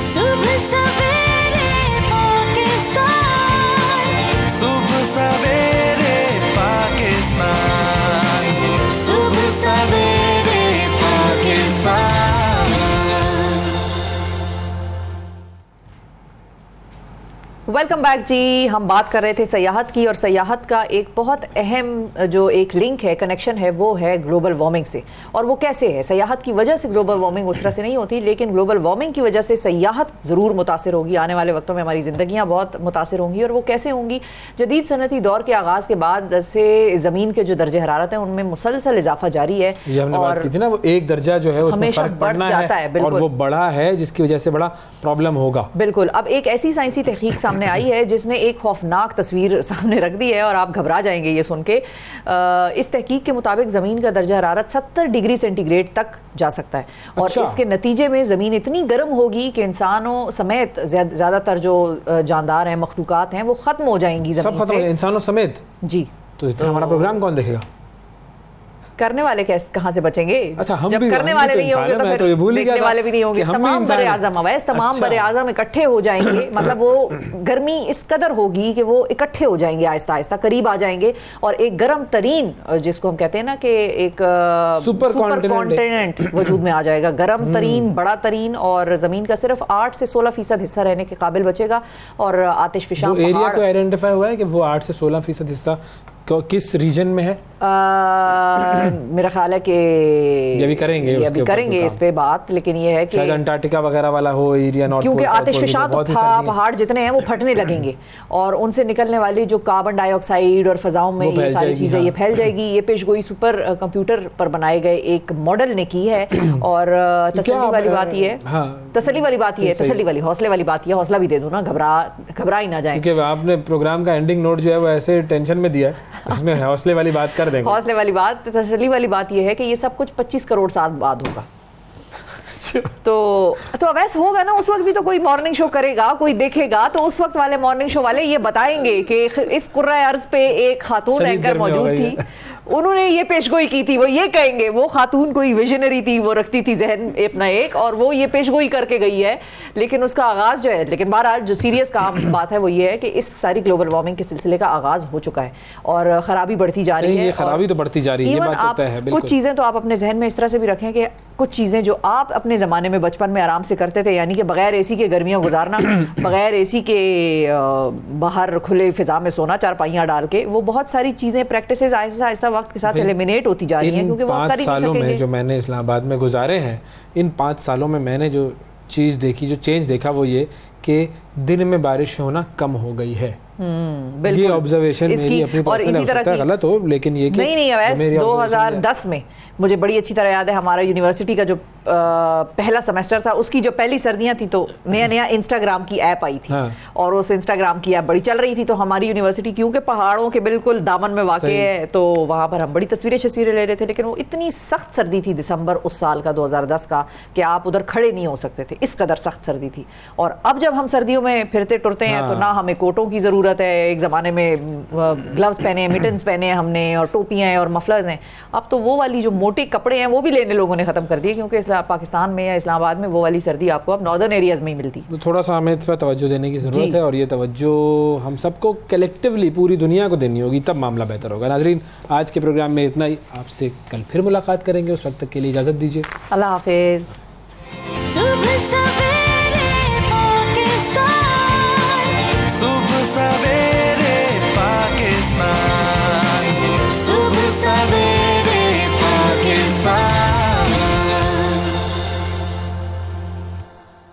सुबह सवेरे पाकिस्तान, सुबह सवेरे पाकिस्तान, सुबह सवेरे पाकिस्तान। वेलकम बैक जी। हम बात कर रहे थे सयाहत की, और सयाहत का एक बहुत अहम जो एक लिंक है, कनेक्शन है, वो है ग्लोबल वार्मिंग से। और वो कैसे है? सयाहत की वजह से ग्लोबल वार्मिंग उस तरह से नहीं होती, लेकिन ग्लोबल वार्मिंग की वजह से सयाहत ज़रूर मुतासर होगी। आने वाले वक्तों में हमारी ज़िंदगियाँ बहुत मुतासर होंगी। और वो कैसे होंगी? जदीद सनती दौर के आगाज़ के बाद से ज़मीन के जो दर्जे हरारत हैं उनमें मुसलसल इजाफा जारी है, और वो 1 दर्जा जो है उसमें फर्क पड़ना है, और वो बढ़ा है, जिसकी वजह से बड़ा प्रॉब्लम होगा। बिल्कुल। अब एक ऐसी साइंसी तहकीक सामने आई है जिसने एक खौफनाक तस्वीर सामने रख दी है, और आप घबरा जाएंगे ये सुन के। इस तहकीक के मुताबिक जमीन का दर्जा हरारत 70 डिग्री सेंटीग्रेड तक जा सकता है। और इसके नतीजे में जमीन इतनी गर्म होगी कि इंसानों समेत ज्यादातर जो जानदार हैं, मखलूकात हैं, वो खत्म हो जाएंगी जमीन सब खत्म, इंसानों समेत जी। तो हमारा प्रोग्राम कौन देखेगा? करने वाले कहाँ से बचेंगे? अच्छा, हम जब भी करने वाले नहीं होंगे तो फिर देखने वाले भी नहीं होंगे। तमाम बड़े आज़म अवैस, तमाम बड़े आज़म इकट्ठे हो जाएंगे। मतलब वो गर्मी इस कदर होगी कि वो इकट्ठे हो जाएंगे, आहिस्ता आहिस्ता करीब आ जाएंगे, और एक गर्म तरीन, जिसको हम कहते हैं ना कि एक सुपर कॉन्टिनेंट वजूद में आ जाएगा। गर्म तरीन, बड़ा तरीन, और जमीन का सिर्फ 8 से 16% हिस्सा रहने के काबिल बचेगा। और आतिशफिशा एरिया को आइडेंटिफाई हुआ है कि वो 8 से 16% हिस्सा किस रीजन में है? मेरा ख्याल है कि ये भी करेंगे इस पे बात, लेकिन ये है कि अंटार्कटिका वगैरह वाला हो एरिया, नॉर्थ, क्योंकि आतिशफिशा पहाड़ जितने हैं वो फटने लगेंगे, और उनसे निकलने वाली जो कार्बन डाइऑक्साइड और फजाओं में ये सारी चीजें ये फैल जाएगी। ये पेशगोई सुपर कंप्यूटर पर बनाए गए एक मॉडल ने की है। और तसल्ली वाली बात ये है, तसल्ली वाली बात ये है, तसल्ली वाली, हौसले वाली बात ये, हौसला भी दे दूं ना, घबरा ही ना जाए। क्योंकि आपने प्रोग्राम का एंडिंग नोट जो है वो ऐसे टेंशन में दिया है, उसमें हौसले वाली बात कर देंगे। हौसले वाली बात, तसल्ली वाली बात यह है कि ये सब कुछ 25 करोड़ साल बाद होगा। तो अवैस होगा ना, उस वक्त भी तो कोई मॉर्निंग शो करेगा, कोई देखेगा, तो उस वक्त वाले मॉर्निंग शो वाले ये बताएंगे कि इस कुर्रा अर्ज पे एक खातून एंकर मौजूद थी, उन्होंने ये पेशगोई की थी। वो ये कहेंगे वो खातून कोई विजनरी थी, वो रखती थी जहन अपना एक, और वो ये पेशगोई करके गई है। लेकिन उसका आगाज जो है, लेकिन बहरहाल जो सीरियस काम बात है वो ये है कि इस सारी ग्लोबल वार्मिंग के सिलसिले का आगाज हो चुका है, और खराबी बढ़ती जा रही है। खराबी तो बढ़ती जा रही है, ये बात होता है। कुछ चीजें तो आप अपने जहन में इस तरह से भी रखें कि कुछ चीजें जो आप अपने जमाने में बचपन में आराम से करते थे, यानी कि बगैर एसी के गर्मियां गुजारना, बगैर एसी के बाहर खुले फिजा में सोना चारपाइयां डाल के, वो बहुत सारी चीजें प्रैक्टिसेस आहिस्ता आहिस्ता वक्त के साथ एलिमिनेट होती जा रही है, क्योंकि वो 5 सालों में जो मैंने इस्लामाबाद में गुजारे हैं, इन 5 सालों में मैंने जो चीज़ देखी, जो चेंज देखा, वो ये कि दिन में बारिश होना कम हो गई है। ये ऑब्जर्वेशन मेरी अपनी पर्सनल हो सकता है गलत हो, लेकिन ये नहीं 2010 में मुझे बड़ी अच्छी तरह याद है, हमारा यूनिवर्सिटी का जो पहला सेमेस्टर था, उसकी जो पहली सर्दियां थी, तो नया इंस्टाग्राम की ऐप आई थी। और उस इंस्टाग्राम की ऐप बड़ी चल रही थी। तो हमारी यूनिवर्सिटी क्योंकि पहाड़ों के बिल्कुल दामन में वाक़ई है, तो वहां पर हम बड़ी तस्वीरें ले रहे थे। लेकिन वो इतनी सख्त सर्दी थी दिसंबर उस साल का 2010 का, कि आप उधर खड़े नहीं हो सकते थे, इस कदर सख्त सर्दी थी। और अब जब हम सर्दियों में फिरते टुरते हैं तो ना हमें कोटों की जरूरत है, एक जमाने में ग्लव्स पहने, मिटन्स पहने हमने, और टोपियां हैं और मफलर्स हैं। अब तो वो वाली जो मोटे कपड़े हैं वो भी लेने लोगों ने खत्म कर दिए, क्योंकि पाकिस्तान में या इस्लामाबाद में वो वाली सर्दी आपको अब नॉर्दर्न एरियाज में ही मिलती। तो थोड़ा सा हमें इस पर तवज्जो देने की जरूरत है, और ये तवज्जो हम सबको कलेक्टिवली पूरी दुनिया को देनी होगी, तब मामला बेहतर होगा। नाजरीन, आज के प्रोग्राम में इतना ही। आपसे कल फिर मुलाकात करेंगे, उस वक्त तक के लिए इजाजत दीजिए। अल्लाह हाफिज।